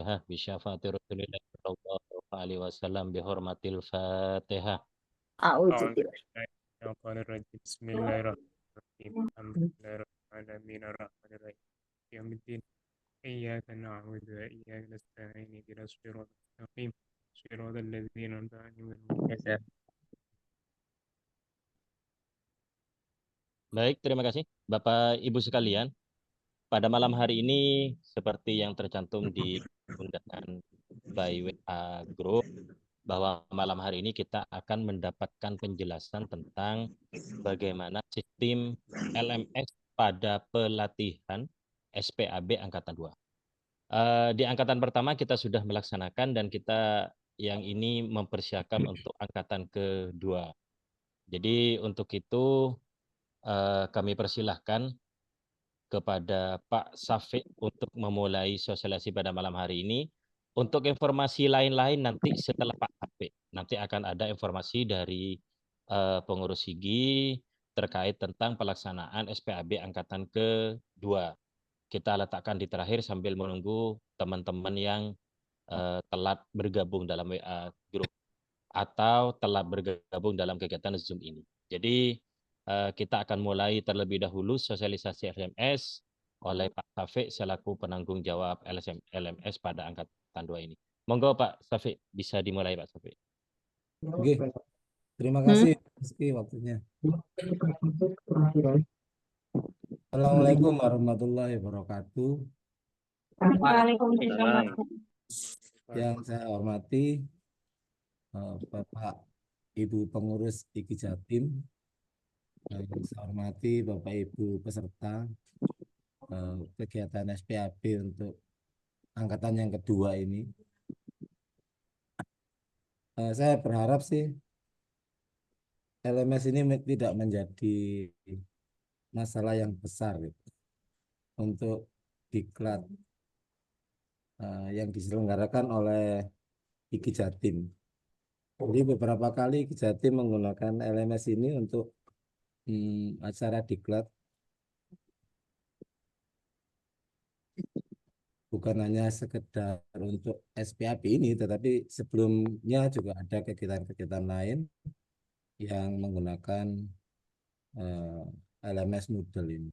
Fatihah bi syafaati Rasulillah sallallahu alaihi wasallam bi hurmatil Fatihah. أعوذ أعوذ بالله. بالله من الشيطان الرجيم بسم الله الرحمن الرحيم الحمد لله رب العالمين الرحمن الرحيم يوم الدين إياك نعبد وإياك نستعين اهدنا الصراط المستقيم صراط الذين أنعمت عليهم غير المغضوب عليهم. Baik, terima kasih Bapak Ibu sekalian. Pada malam hari ini seperti yang tercantum di undangan by WA Group bahwa malam hari ini kita akan mendapatkan penjelasan tentang bagaimana sistem LMS pada pelatihan SPAB Angkatan 2. Di angkatan pertama kita sudah melaksanakan dan kita yang ini mempersiapkan untuk angkatan kedua. Jadi untuk itu kami persilahkan kepada Pak Safik untuk memulai sosialisasi pada malam hari ini. Untuk informasi lain-lain nanti setelah Pak Safik. Nanti akan ada informasi dari pengurus SIGI terkait tentang pelaksanaan SPAB Angkatan kedua. Kita letakkan di terakhir sambil menunggu teman-teman yang telat bergabung dalam WA Group atau telah bergabung dalam kegiatan Zoom ini. Jadi kita akan mulai terlebih dahulu sosialisasi LMS oleh Pak Safik selaku penanggung jawab LMS pada angkatan 2 ini. Monggo Pak Safik, bisa dimulai Pak Safik. Oke, terima kasih Rizky waktunya. Assalamualaikum warahmatullahi wabarakatuh. Waalaikumsalam. Yang saya hormati Bapak Ibu pengurus IKI Jatim, yang saya hormati Bapak Ibu peserta kegiatan SPAB untuk angkatan yang kedua ini. Saya berharap sih LMS ini tidak menjadi masalah yang besar gitu, untuk diklat yang diselenggarakan oleh IKI Jatim. Jadi beberapa kali IKI Jatim menggunakan LMS ini untuk acara diklat, bukan hanya sekedar untuk SPAB ini, tetapi sebelumnya juga ada kegiatan-kegiatan lain yang menggunakan LMS Moodle ini.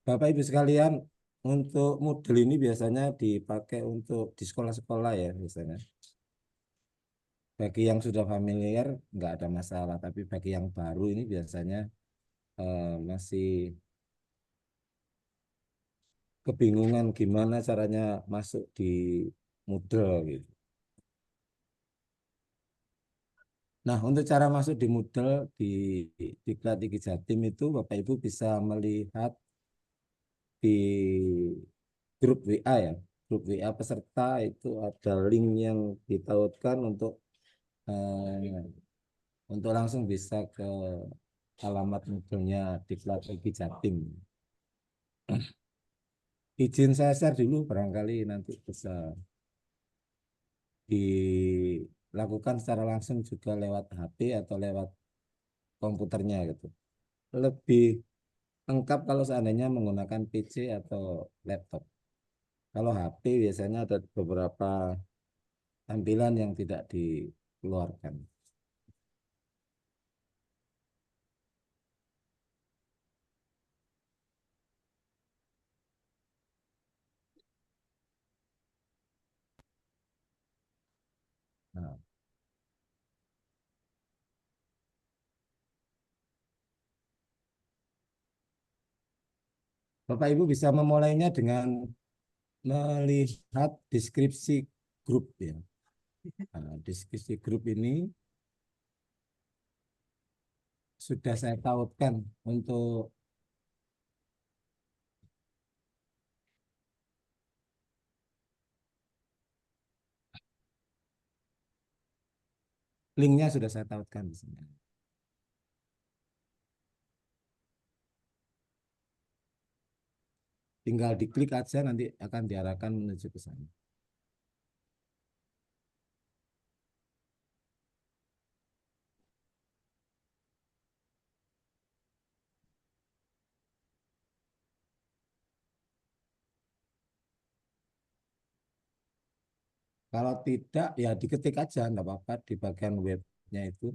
Bapak Ibu sekalian, untuk Moodle ini biasanya dipakai untuk di sekolah-sekolah ya biasanya. Bagi yang sudah familiar nggak ada masalah, tapi bagi yang baru ini biasanya masih kebingungan gimana caranya masuk di Moodle gitu. Nah, untuk cara masuk di Moodle di Diklat IKI Jatim itu Bapak Ibu bisa melihat di grup WA ya. Grup WA peserta itu ada link yang ditautkan untuk langsung bisa ke alamat Moodle-nya Diklat IKI Jatim. Izin saya share dulu, barangkali nanti bisa dilakukan secara langsung juga lewat HP atau lewat komputernya gitu. Lebih lengkap kalau seandainya menggunakan PC atau laptop. Kalau HP biasanya ada beberapa tampilan yang tidak dikeluarkan. Nah, Bapak Ibu bisa memulainya dengan melihat deskripsi grup ya. Nah, deskripsi grup ini sudah saya tautkan untuk linknya sudah saya tautkan di sini. Tinggal diklik aja nanti akan diarahkan menuju ke sana. Kalau tidak ya diketik aja, enggak apa-apa di bagian webnya itu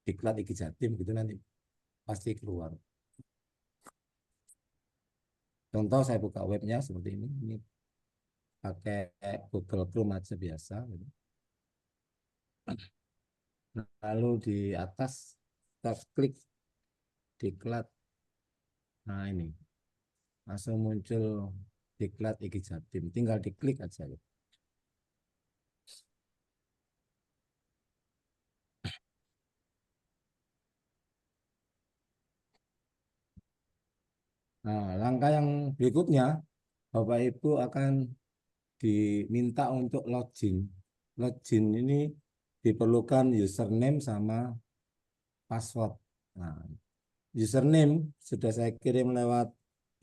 diklat IKI Jatim gitu nanti pasti keluar. Contoh saya buka webnya seperti ini pakai Google Chrome aja biasa gitu. Lalu di atas kita klik diklat. Nah ini langsung muncul diklat IKI Jatim, tinggal diklik aja gitu. Nah, langkah yang berikutnya Bapak Ibu akan diminta untuk login. Login ini diperlukan username sama password. Nah, username sudah saya kirim lewat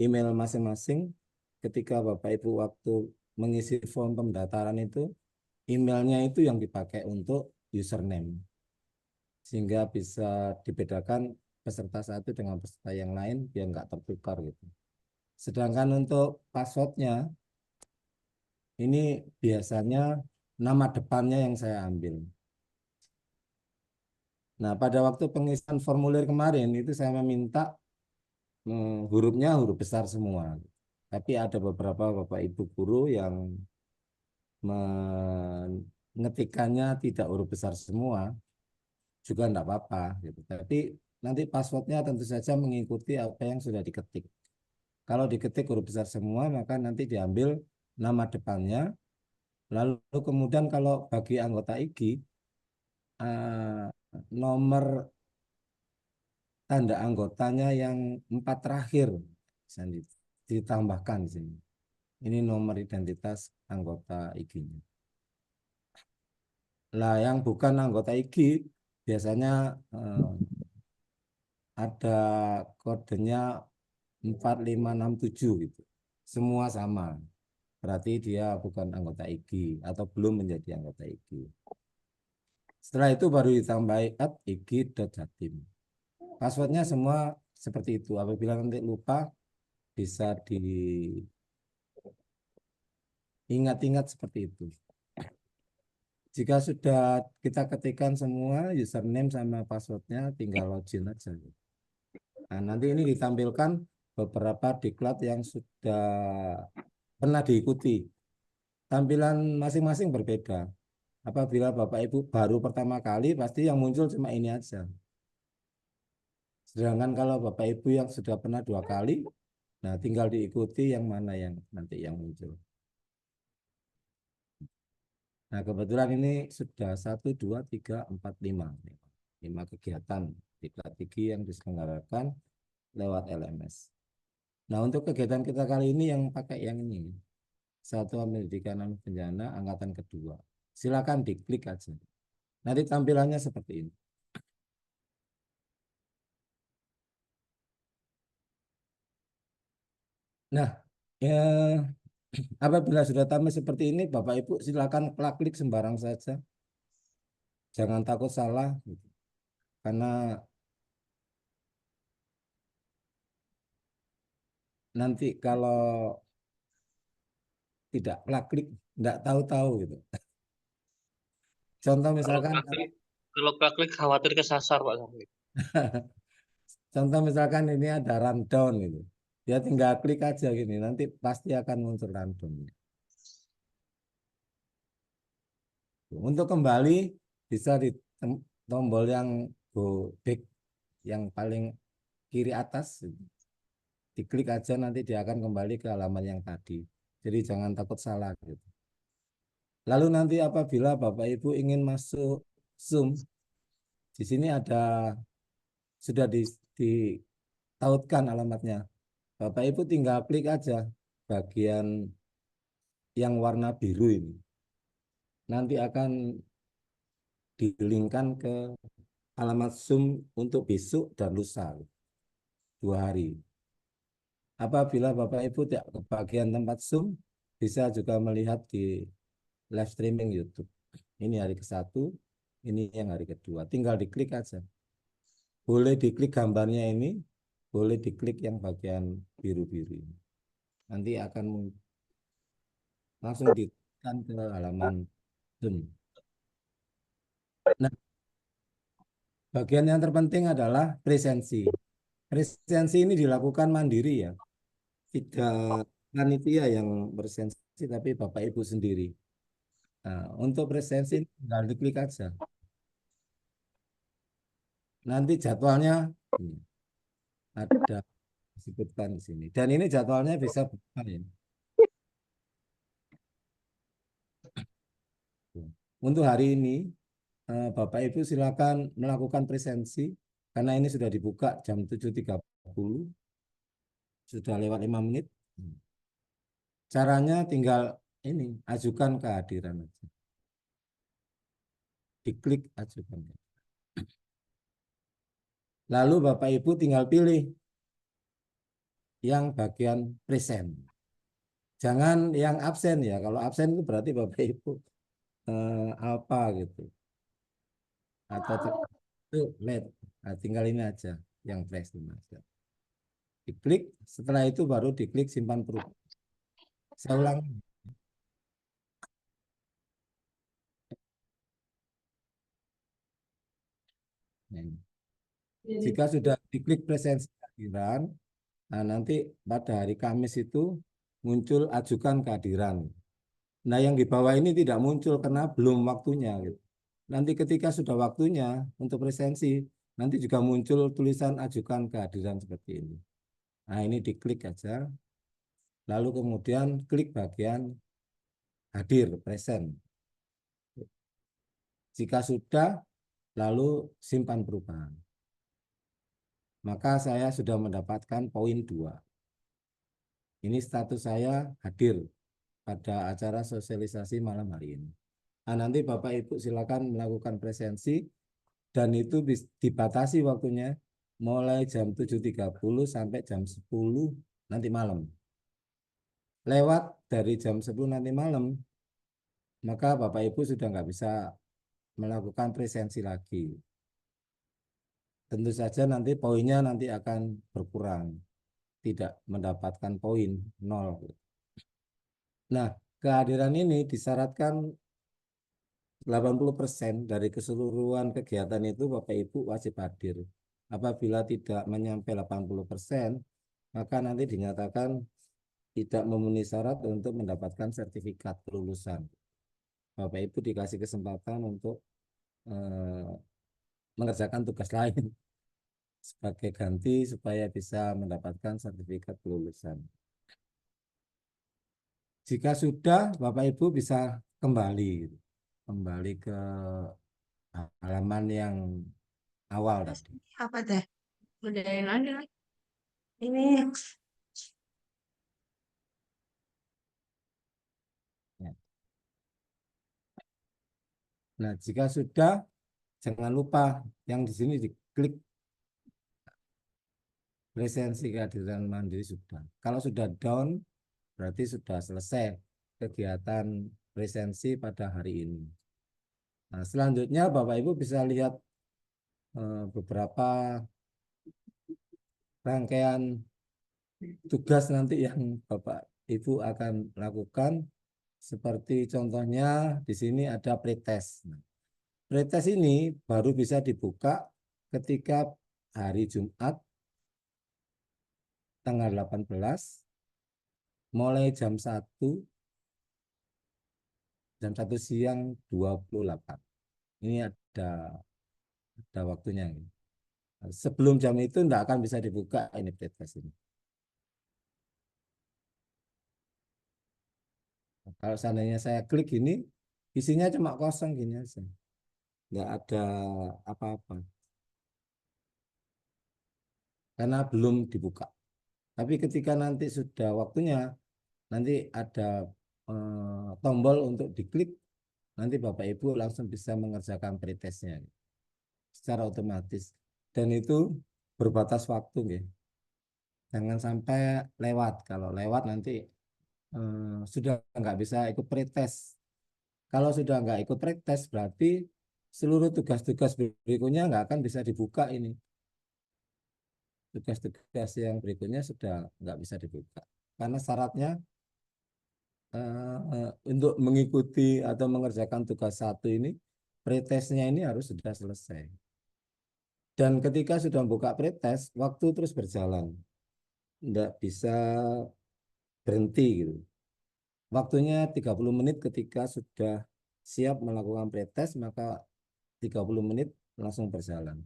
email masing-masing. Ketika Bapak Ibu waktu mengisi form pendaftaran itu, emailnya itu yang dipakai untuk username. Sehingga bisa dibedakan peserta satu dengan peserta yang lain biar nggak tertukar gitu. Sedangkan untuk passwordnya, ini biasanya nama depannya yang saya ambil. Nah, pada waktu pengisian formulir kemarin itu saya meminta hurufnya huruf besar semua. Tapi ada beberapa Bapak Ibu guru yang mengetikkannya tidak huruf besar semua, juga enggak apa-apa gitu. Tapi nanti passwordnya tentu saja mengikuti apa yang sudah diketik. Kalau diketik huruf besar semua, maka nanti diambil nama depannya. Lalu kemudian kalau bagi anggota IGI, nomor tanda anggotanya yang 4 terakhir bisa ditambahkan di sini. Ini nomor identitas anggota IGI-nya. Nah, yang bukan anggota IGI biasanya ada kodenya 4567 gitu. Semua sama. Berarti dia bukan anggota IGI atau belum menjadi anggota IGI. Setelah itu baru ditambah @igi.jatim. Passwordnya semua seperti itu. Apabila nanti lupa bisa diingat-ingat seperti itu. Jika sudah kita ketikkan semua username sama passwordnya, tinggal login aja. Nah, nanti ini ditampilkan beberapa diklat yang sudah pernah diikuti. Tampilan masing-masing berbeda. Apabila Bapak Ibu baru pertama kali, pasti yang muncul cuma ini aja. Sedangkan kalau Bapak Ibu yang sudah pernah 2 kali, nah tinggal diikuti yang mana yang nanti yang muncul. Nah, kebetulan ini sudah 1, 2, 3, 4, 5. 5 kegiatan diklat IGI yang diselenggarakan lewat LMS. Nah, untuk kegiatan kita kali ini yang pakai yang ini. Satuan Pendidikan Bencana Angkatan Kedua. Silakan diklik aja. Nanti tampilannya seperti ini. Nah, apabila sudah tampil seperti ini, Bapak Ibu silakan klik sembarang saja. Jangan takut salah, gitu. Karena nanti kalau tidak klik, tidak tahu-tahu gitu. Contoh misalkan, Kalau klik khawatir kesasar Pak Samli. contoh misalkan ini ada rundown gitu. Dia tinggal klik aja gini, nanti pasti akan muncul rundown. Untuk kembali bisa di tombol yang go back yang paling kiri atas, diklik aja nanti dia akan kembali ke halaman yang tadi. Jadi jangan takut salah gitu. Lalu nanti apabila Bapak Ibu ingin masuk Zoom, di sini ada sudah ditautkan alamatnya. Bapak Ibu tinggal klik aja bagian yang warna biru ini. Nanti akan dilingkan ke alamat Zoom untuk besok dan lusa, 2 hari. Apabila Bapak Ibu tidak kebagian tempat Zoom, bisa juga melihat di live streaming YouTube. Ini hari ke-1, ini yang hari kedua. Tinggal diklik aja. Boleh diklik gambarnya ini, boleh diklik yang bagian biru-biru ini. Nanti akan langsung ditekan ke halaman Zoom. Nah, bagian yang terpenting adalah presensi. Presensi ini dilakukan mandiri ya, tidak panitia yang bersensi, tapi Bapak Ibu sendiri. Nah, untuk presensi tinggal diklik aja. Nanti jadwalnya ada disebutkan di sini. Dan ini jadwalnya bisa buka ya. Untuk hari ini, Bapak Ibu silakan melakukan presensi karena ini sudah dibuka jam 7.30, sudah lewat 5 menit. Caranya tinggal ini, ajukan kehadiran aja. Diklik ajukan. Lalu Bapak Ibu tinggal pilih yang bagian present. Jangan yang absen ya. Kalau absen itu berarti Bapak Ibu apa gitu. Atau itu late. Nah, tinggal ini aja yang present aja. Diklik, setelah itu baru diklik simpan perubahan. Saya ulang. Nah, jika sudah diklik presensi kehadiran, nah nanti pada hari Kamis itu muncul ajukan kehadiran. Nah yang di bawah ini tidak muncul karena belum waktunya. Gitu. Nanti ketika sudah waktunya untuk presensi, nanti juga muncul tulisan ajukan kehadiran seperti ini. Nah ini diklik aja, lalu kemudian klik bagian hadir, present. Jika sudah, lalu simpan perubahan. Maka saya sudah mendapatkan poin 2. Ini status saya hadir pada acara sosialisasi malam hari ini. Nah, nanti Bapak Ibu silakan melakukan presensi dan itu dibatasi waktunya mulai jam 7.30 sampai jam 10 nanti malam. Lewat dari jam 10 nanti malam, maka Bapak Ibu sudah nggak bisa melakukan presensi lagi. Tentu saja nanti poinnya nanti akan berkurang, tidak mendapatkan poin 0. Nah, kehadiran ini disyaratkan 80% dari keseluruhan kegiatan itu Bapak Ibu wajib hadir. Apabila tidak menyampai 80%, maka nanti dinyatakan tidak memenuhi syarat untuk mendapatkan sertifikat kelulusan. Bapak Ibu dikasih kesempatan untuk mengerjakan tugas lain sebagai ganti supaya bisa mendapatkan sertifikat kelulusan. Jika sudah, Bapak Ibu bisa kembali ke halaman yang awal tadi. Apa teh? Udah yang ada. Ini Ya. Nah, jika sudah, jangan lupa yang di sini diklik presensi kehadiran mandiri sudah. Kalau sudah down, berarti sudah selesai kegiatan presensi pada hari ini. Nah, selanjutnya Bapak Ibu bisa lihat beberapa rangkaian tugas nanti yang Bapak Ibu akan lakukan. Seperti contohnya di sini ada pretest. Nah, pretest ini baru bisa dibuka ketika hari Jumat tanggal 18 mulai jam 1 siang 28. Ini ada waktunya. Sebelum jam itu tidak akan bisa dibuka ini pretest ini. Kalau seandainya saya klik ini, isinya cuma kosong gini aja. Nggak ada apa-apa. Karena belum dibuka. Tapi ketika nanti sudah waktunya, nanti ada tombol untuk diklik, nanti Bapak Ibu langsung bisa mengerjakan pretestnya secara otomatis. Dan itu berbatas waktu ya. Jangan sampai lewat. Kalau lewat nanti sudah nggak bisa ikut pretest. Kalau sudah nggak ikut pretest berarti seluruh tugas-tugas berikutnya nggak akan bisa dibuka ini. Tugas-tugas yang berikutnya sudah nggak bisa dibuka. Karena syaratnya untuk mengikuti atau mengerjakan tugas satu ini, pretestnya ini harus sudah selesai. Dan ketika sudah buka pretest, waktu terus berjalan, tidak bisa berhenti gitu. Waktunya 30 menit ketika sudah siap melakukan pretest, maka 30 menit langsung berjalan.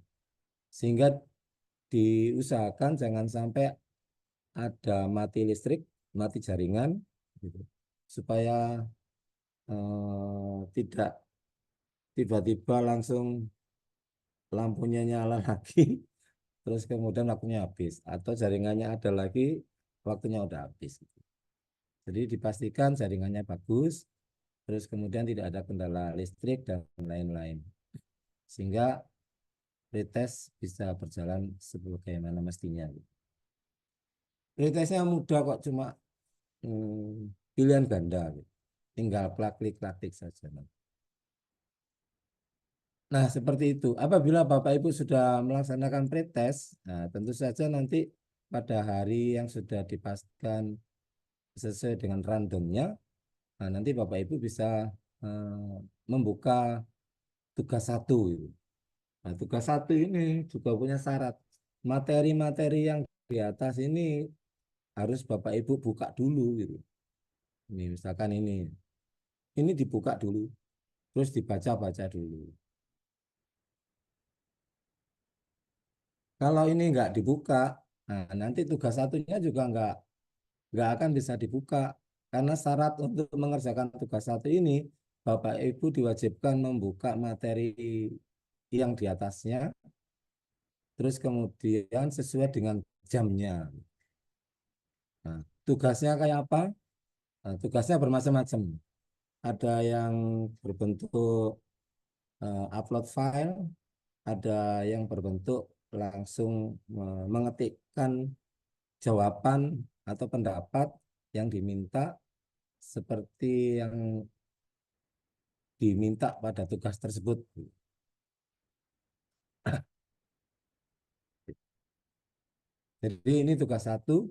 Sehingga diusahakan jangan sampai ada mati listrik, mati jaringan, gitu. Supaya tidak tiba-tiba langsung lampunya nyala lagi, terus kemudian waktunya habis, atau jaringannya ada lagi, waktunya udah habis. Jadi dipastikan jaringannya bagus, terus kemudian tidak ada kendala listrik dan lain-lain, sehingga pretest bisa berjalan sebagaimana mestinya. Pretestnya mudah kok, cuma pilihan ganda, tinggal klik saja. Nah, seperti itu. Apabila Bapak Ibu sudah melaksanakan pretest, nah tentu saja nanti pada hari yang sudah dipastikan sesuai dengan randomnya, nah nanti Bapak Ibu bisa membuka tugas satu. Nah, tugas satu ini juga punya syarat. Materi-materi yang di atas ini harus Bapak Ibu buka dulu gitu. Ini misalkan ini dibuka dulu, terus dibaca-baca dulu. Kalau ini nggak dibuka, nah nanti tugas satunya juga nggak akan bisa dibuka. Karena syarat untuk mengerjakan tugas satu ini, Bapak Ibu diwajibkan membuka materi yang di atasnya, terus kemudian sesuai dengan jamnya. Nah, tugasnya kayak apa? Nah, tugasnya bermacam-macam. Ada yang berbentuk upload file, ada yang berbentuk langsung mengetikkan jawaban atau pendapat yang diminta seperti yang diminta pada tugas tersebut. Jadi ini tugas satu,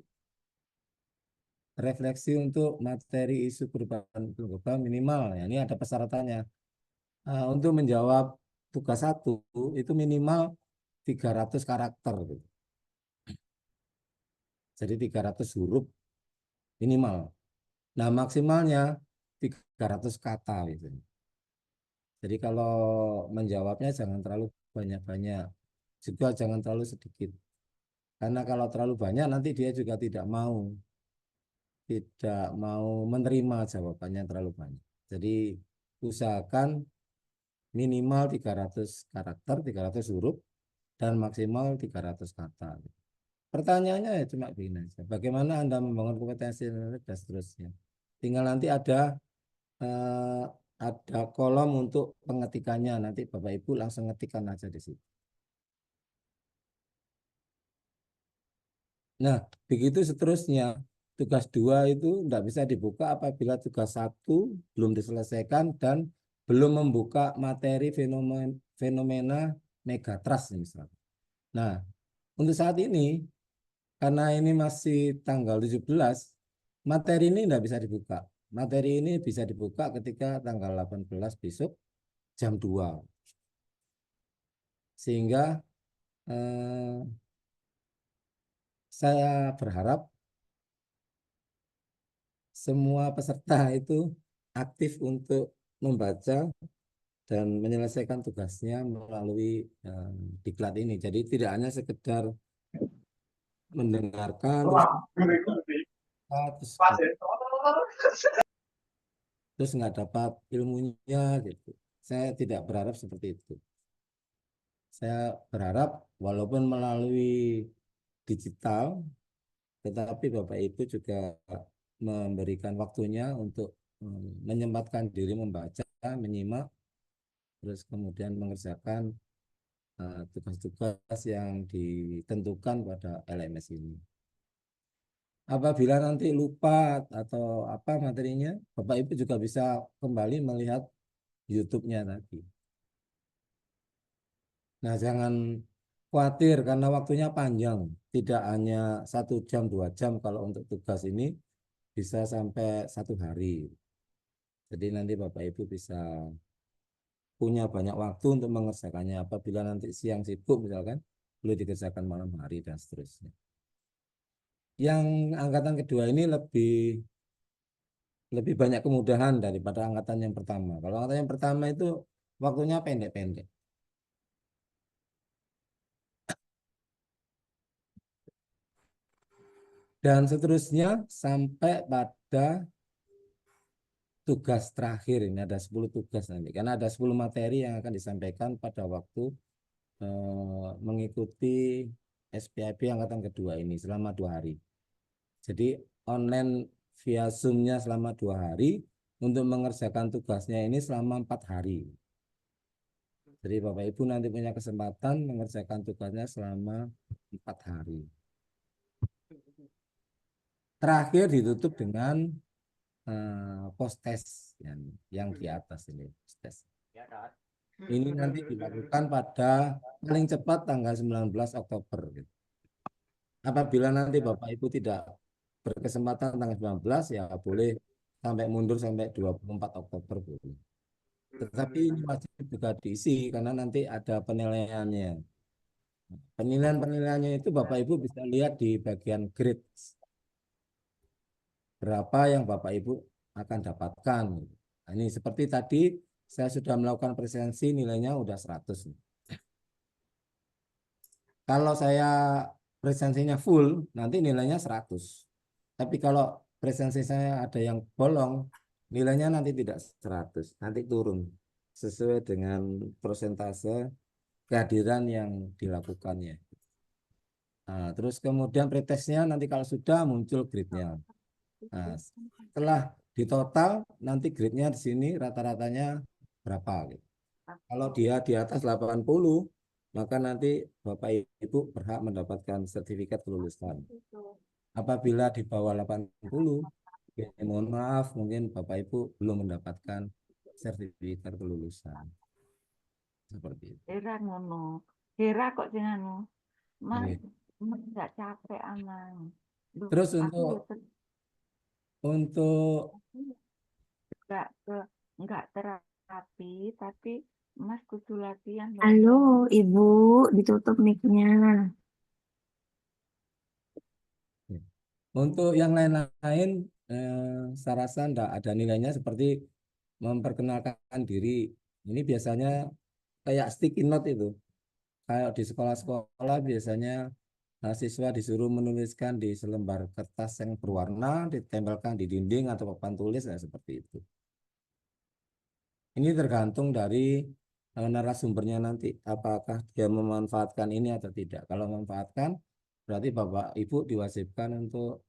refleksi untuk materi isu perubahan global minimal. Ya, ini ada persyaratannya. Untuk menjawab tugas satu itu minimal 300 karakter. Gitu. Jadi 300 huruf minimal. Nah, maksimalnya 300 kata gitu. Jadi kalau menjawabnya jangan terlalu banyak-banyak, juga jangan terlalu sedikit. Karena kalau terlalu banyak nanti dia juga tidak mau menerima jawabannya terlalu banyak. Jadi usahakan minimal 300 karakter, 300 huruf, dan maksimal 300 kata. Pertanyaannya ya cuma begini aja. Bagaimana Anda membangun kompetensi dan seterusnya. Tinggal nanti eh, ada kolom untuk pengetikannya. Nanti Bapak Ibu langsung ngetikkan aja di situ. Nah, begitu seterusnya. Tugas 2 itu tidak bisa dibuka apabila tugas 1 belum diselesaikan dan belum membuka materi fenomena megatrust misalnya. Nah, untuk saat ini, karena ini masih tanggal 17, materi ini tidak bisa dibuka. Materi ini bisa dibuka ketika tanggal 18 besok jam 2. Sehingga saya berharap semua peserta itu aktif untuk membaca dan menyelesaikan tugasnya melalui diklat ini. Jadi tidak hanya sekedar mendengarkan terus nggak dapat ilmunya gitu. Saya tidak berharap seperti itu. Saya berharap walaupun melalui digital, tetapi Bapak Ibu juga memberikan waktunya untuk menyempatkan diri membaca, menyimak, terus kemudian mengerjakan tugas-tugas yang ditentukan pada LMS ini. Apabila nanti lupa atau apa materinya, Bapak Ibu juga bisa kembali melihat YouTube-nya tadi. Nah, jangan khawatir karena waktunya panjang, tidak hanya 1 jam 2 jam kalau untuk tugas ini, bisa sampai 1 hari. Jadi nanti Bapak Ibu bisa punya banyak waktu untuk mengerjakannya. Apabila nanti siang sibuk misalkan, boleh dikerjakan malam hari dan seterusnya. Yang angkatan kedua ini lebih banyak kemudahan daripada angkatan yang pertama. Kalau angkatan yang pertama itu waktunya pendek-pendek. Dan seterusnya sampai pada tugas terakhir. Ini ada 10 tugas nanti. Karena ada 10 materi yang akan disampaikan pada waktu mengikuti SPIP angkatan kedua ini selama 2 hari. Jadi online via Zoom-nya selama 2 hari, untuk mengerjakan tugasnya ini selama 4 hari. Jadi Bapak Ibu nanti punya kesempatan mengerjakan tugasnya selama 4 hari. Terakhir ditutup dengan post test yang di atas ini, post test. Ini nanti dilakukan pada paling cepat tanggal 19 Oktober. Gitu. Apabila nanti Bapak Ibu tidak berkesempatan tanggal 19, ya boleh sampai mundur sampai 24 Oktober boleh. Tetapi ini wajib juga diisi karena nanti ada penilaiannya. Penilaiannya itu Bapak Ibu bisa lihat di bagian grade. Berapa yang Bapak Ibu akan dapatkan. Nah, ini seperti tadi saya sudah melakukan presensi, nilainya udah 100. Kalau saya presensinya full, nanti nilainya 100. Tapi kalau presensi saya ada yang bolong, nilainya nanti tidak 100, nanti turun sesuai dengan persentase kehadiran yang dilakukannya. Nah, terus kemudian pretestnya nanti kalau sudah muncul grade-nya. Nah, setelah ditotal nanti grade-nya di sini rata-ratanya berapa gitu. Kalau dia di atas 80, maka nanti Bapak Ibu berhak mendapatkan sertifikat kelulusan. Apabila di bawah 80, ya, mohon maaf mungkin Bapak Ibu belum mendapatkan sertifikat kelulusan. Seperti itu. Hera ngono. Hera kok sing anu. Mas, Ini. mas nggak capek aman. Duh, Terus aku untuk nggak ke nggak terapi, tapi Mas kudu latihan. Halo, Ibu, ditutup mic-nya. Untuk yang lain-lain, saya rasa tidak ada nilainya seperti memperkenalkan diri. Ini biasanya kayak sticky note itu. Kayak di sekolah-sekolah biasanya siswa disuruh menuliskan di selembar kertas yang berwarna, ditempelkan di dinding atau papan tulis, ya, seperti itu. Ini tergantung dari narasumbernya nanti, apakah dia memanfaatkan ini atau tidak. Kalau memanfaatkan, berarti Bapak Ibu diwajibkan untuk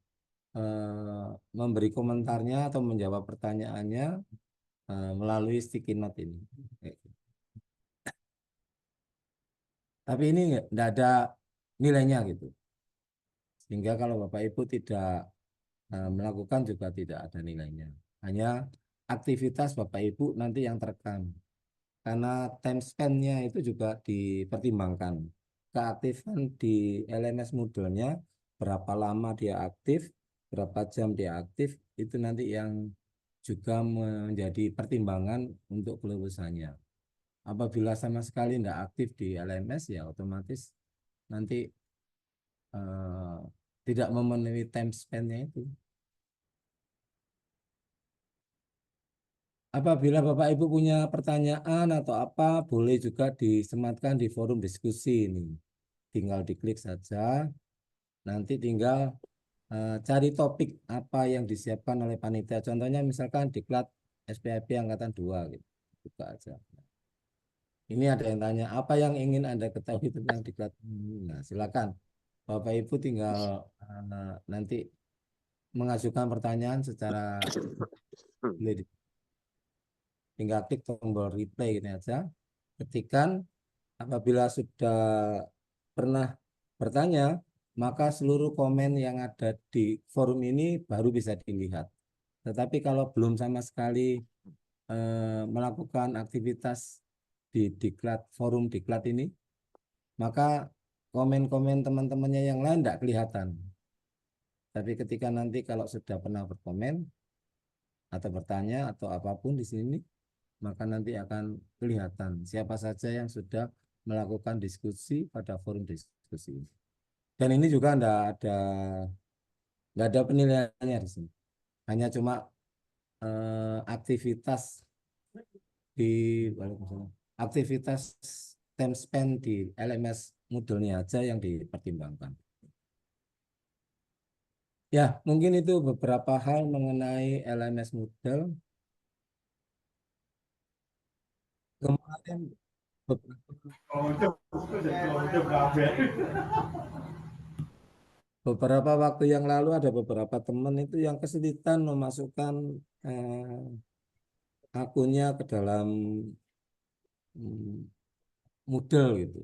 memberi komentarnya atau menjawab pertanyaannya melalui sticky note ini. Tapi ini tidak ada nilainya gitu. Sehingga kalau Bapak Ibu tidak melakukan juga tidak ada nilainya. Hanya aktivitas Bapak Ibu nanti yang terekam. Karena time span-nya itu juga dipertimbangkan. Keaktifan di LMS Moodle-nya, berapa lama dia aktif, berapa jam dia aktif, itu nanti yang juga menjadi pertimbangan untuk kelulusannya. Apabila sama sekali tidak aktif di LMS, ya otomatis nanti tidak memenuhi time span-nya itu. Apabila Bapak Ibu punya pertanyaan atau apa, boleh juga disematkan di forum diskusi ini. Tinggal diklik saja, nanti tinggal cari topik apa yang disiapkan oleh panitia. Contohnya misalkan diklat SPIP Angkatan 2, gitu. Buka aja. Ini ada yang tanya, apa yang ingin Anda ketahui tentang diklat? Nah, silakan. Bapak Ibu tinggal nanti mengajukan pertanyaan secara tinggal klik tombol replay ini aja, ketikan. Apabila sudah pernah bertanya, maka seluruh komen yang ada di forum ini baru bisa dilihat. Tetapi kalau belum sama sekali melakukan aktivitas di diklat, forum diklat ini, maka komen-komen teman-temannya yang lain tidak kelihatan. Tapi ketika nanti kalau sudah pernah berkomen atau bertanya atau apapun di sini, maka nanti akan kelihatan siapa saja yang sudah melakukan diskusi pada forum diskusi. Dan ini juga nggak ada penilaiannya di sini. Hanya cuma aktivitas di aktivitas time spend di LMS Moodle-nya aja yang dipertimbangkan. Ya, mungkin itu beberapa hal mengenai LMS Moodle. Kemarin beberapa waktu yang lalu ada beberapa teman itu yang kesulitan memasukkan akunnya ke dalam Moodle gitu.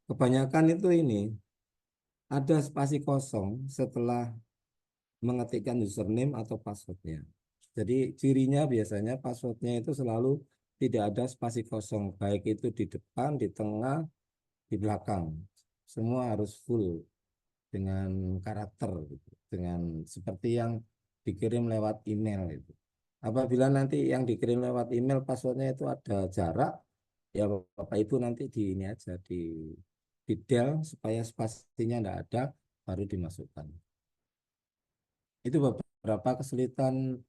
Kebanyakan itu ini ada spasi kosong setelah mengetikkan username atau passwordnya. Jadi cirinya biasanya passwordnya itu selalu tidak ada spasi kosong, baik itu di depan, di tengah, di belakang. Semua harus full dengan karakter, gitu. Dengan seperti yang dikirim lewat email itu. Apabila nanti yang dikirim lewat email passwordnya itu ada jarak, ya Bapak Ibu nanti di ini aja di del supaya spasinya tidak ada, baru dimasukkan. Itu beberapa kesulitan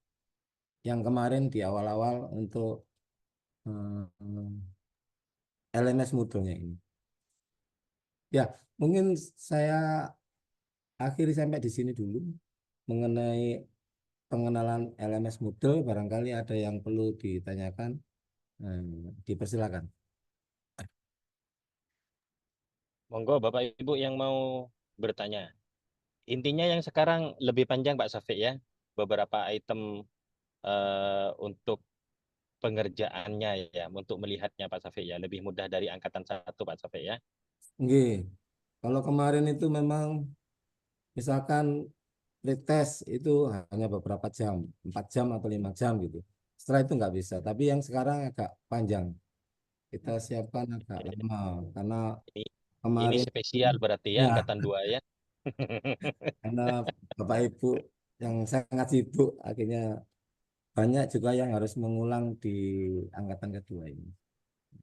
yang kemarin di awal-awal untuk LMS Moodle-nya ini. Ya, mungkin saya akhiri sampai di sini dulu mengenai pengenalan LMS Moodle. Barangkali ada yang perlu ditanyakan, dipersilakan. Monggo Bapak Ibu yang mau bertanya. Intinya yang sekarang lebih panjang Pak Syafiq ya. Beberapa item untuk pengerjaannya ya, untuk melihatnya Pak Syafiq ya. Lebih mudah dari angkatan 1 Pak Syafiq ya. Nggih. Kalau kemarin itu memang misalkan pretest itu hanya beberapa jam, 4 jam atau 5 jam gitu. Setelah itu nggak bisa. Tapi yang sekarang agak panjang. Kita siapkan agak lama karena Ini, ini kemarin spesial berarti ya ya angkatan 2 ya. karena Bapak Ibu yang sangat sibuk akhirnya banyak juga yang harus mengulang di angkatan kedua ini.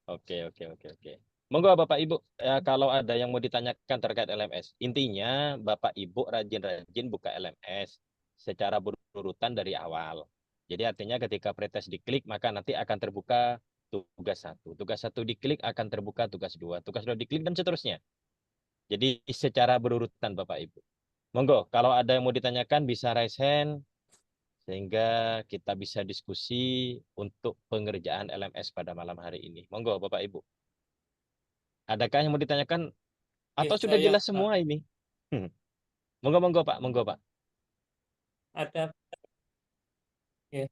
Oke, oke, oke, oke. Monggo Bapak Ibu, kalau ada yang mau ditanyakan terkait LMS. Intinya Bapak Ibu rajin-rajin buka LMS secara berurutan dari awal. Jadi artinya ketika pretest diklik, maka nanti akan terbuka tugas 1. Tugas 1 diklik akan terbuka tugas 2. Tugas 2 diklik dan seterusnya. Jadi secara berurutan Bapak Ibu. Monggo, kalau ada yang mau ditanyakan bisa raise hand sehingga kita bisa diskusi untuk pengerjaan LMS pada malam hari ini. Monggo Bapak Ibu. Adakah yang mau ditanyakan atau sudah Saya, jelas Pak. semua ini? Monggo, monggo Pak, monggo Pak. Ada. Ya.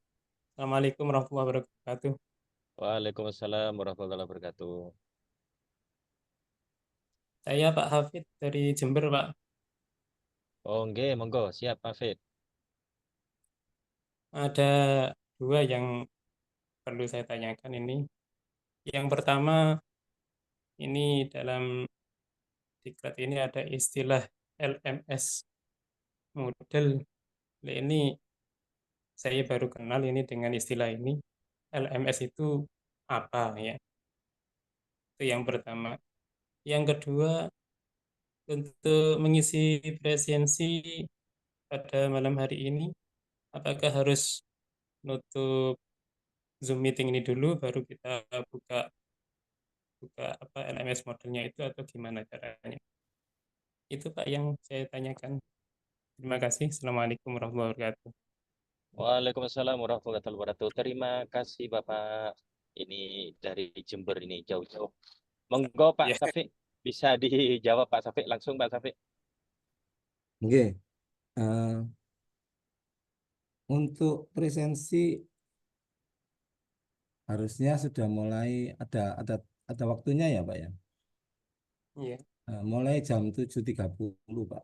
Assalamualaikum warahmatullahi wabarakatuh. Waalaikumsalam warahmatullahi wabarakatuh. Saya Pak Hafid dari Jember, Pak. Oh, nggih, monggo, siap Pak Fit. Ada dua yang perlu saya tanyakan ini. Yang pertama, ini dalam diklat ini ada istilah LMS Moodle. Ini saya baru kenal ini dengan istilah ini. LMS itu apa ya? Itu yang pertama. Yang kedua, untuk mengisi presensi pada malam hari ini, apakah harus nutup Zoom meeting ini dulu, baru kita buka apa LMS modelnya itu, atau gimana caranya? Itu Pak yang saya tanyakan. Terima kasih. Assalamualaikum warahmatullahi wabarakatuh. Waalaikumsalam warahmatullahi wabarakatuh. Terima kasih Bapak. Ini dari Jember ini jauh-jauh. Monggo Pak Ya, Syafiq, bisa dijawab Pak Syafiq langsung Pak Syafiq. Oke. Untuk presensi harusnya sudah mulai ada waktunya ya Pak ya. iya. Mulai jam 7.30 Pak.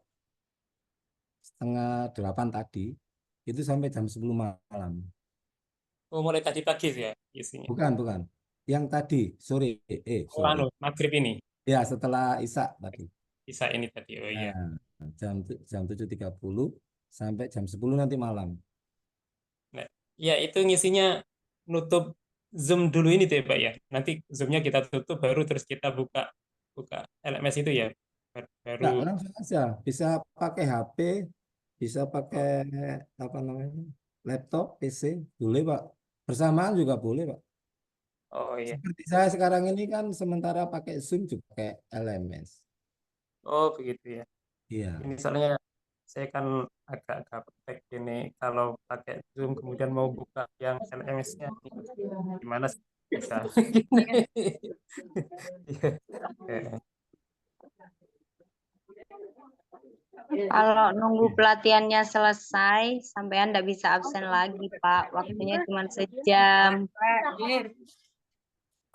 Setengah 8 tadi itu sampai jam 10 malam. Oh, mulai tadi pagi ya isinya. Bukan. Yang tadi sore, Oh, sore. maghrib ini. Ya, setelah Isya tadi. Bisa ini tadi. Oh iya. Nah, jam 7.30 sampai jam 10 nanti malam. Nah, ya itu ngisinya nutup Zoom dulu ini tuh ya Pak ya. Nanti Zoom-nya kita tutup baru terus kita buka buka LMS itu ya. Baru Enggak, langsung aja. Bisa pakai HP, bisa pakai apa namanya, laptop, PC, boleh Pak. Bersamaan juga boleh Pak. oh iya. Seperti saya sekarang ini kan sementara pakai Zoom juga pakai LMS. Oh begitu ya. Iya. Ini soalnya saya kan agak gaptek ini kalau pakai Zoom kemudian mau buka yang LMS-nya gimana sih bisa. Iya. Eh, Kalau nunggu pelatihannya selesai, sampean nggak bisa absen lagi, Pak. Waktunya cuma sejam.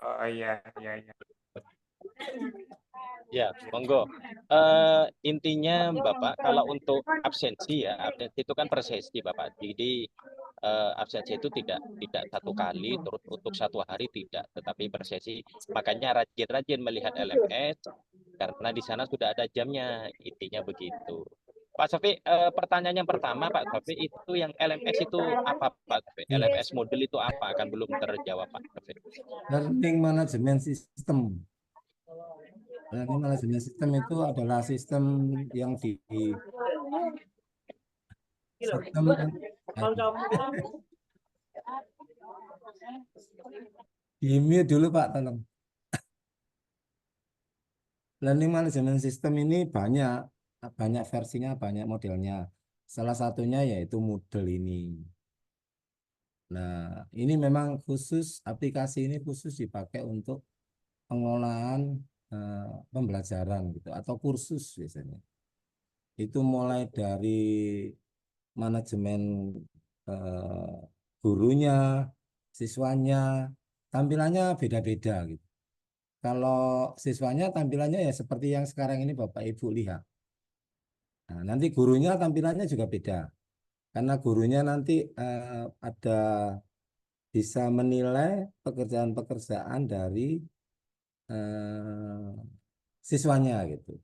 Oh iya, iya, iya. Ya, monggo. Intinya Bapak, kalau untuk absensi ya, absensi itu kan per sesi Bapak. Jadi absensi itu tidak satu kali terus untuk satu hari tidak, tetapi per sesi. Makanya rajin-rajin melihat LMS karena di sana sudah ada jamnya. Intinya begitu. Pak Sofi, pertanyaan yang pertama Pak Sofi, itu yang LMS itu apa Pak Sofi? Iya. LMS model itu apa? Kan belum terjawab Pak Sofi. Learning Management System. Learning Management System itu adalah sistem yang sistem di mute dulu Pak, tolong. Learning Management System ini banyak versinya, banyak modelnya. Salah satunya yaitu Moodle ini. Nah, ini memang khusus, aplikasi ini khusus dipakai untuk pengelolaan pembelajaran gitu atau kursus biasanya. Itu mulai dari manajemen eh, gurunya, siswanya, tampilannya beda-beda gitu. Kalau siswanya tampilannya ya seperti yang sekarang ini Bapak Ibu lihat. Nah, nanti gurunya tampilannya juga beda. Karena gurunya nanti ada bisa menilai pekerjaan-pekerjaan dari eh, siswanya gitu.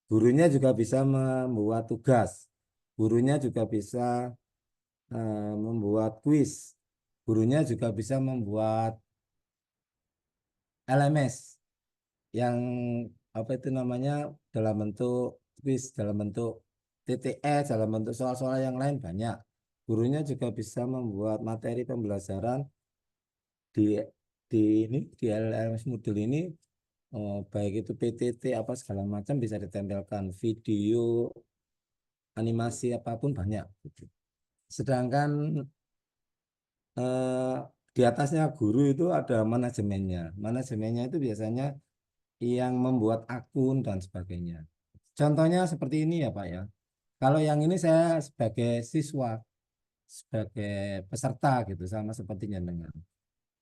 Gurunya juga bisa membuat tugas. Gurunya juga bisa membuat kuis. Gurunya juga bisa membuat LMS yang apa itu namanya dalam bentuk kuis, dalam bentuk TTS, dalam bentuk soal-soal yang lain banyak. Gurunya juga bisa membuat materi pembelajaran di di di LMS Moodle ini, baik itu PTT apa segala macam bisa ditempelkan video, animasi apapun banyak gitu. Sedangkan eh, di atasnya guru itu ada manajemennya. Manajemennya itu biasanya yang membuat akun dan sebagainya. Contohnya seperti ini ya Pak ya. Kalau yang ini saya sebagai siswa, sebagai peserta gitu sama sepertinya dengan.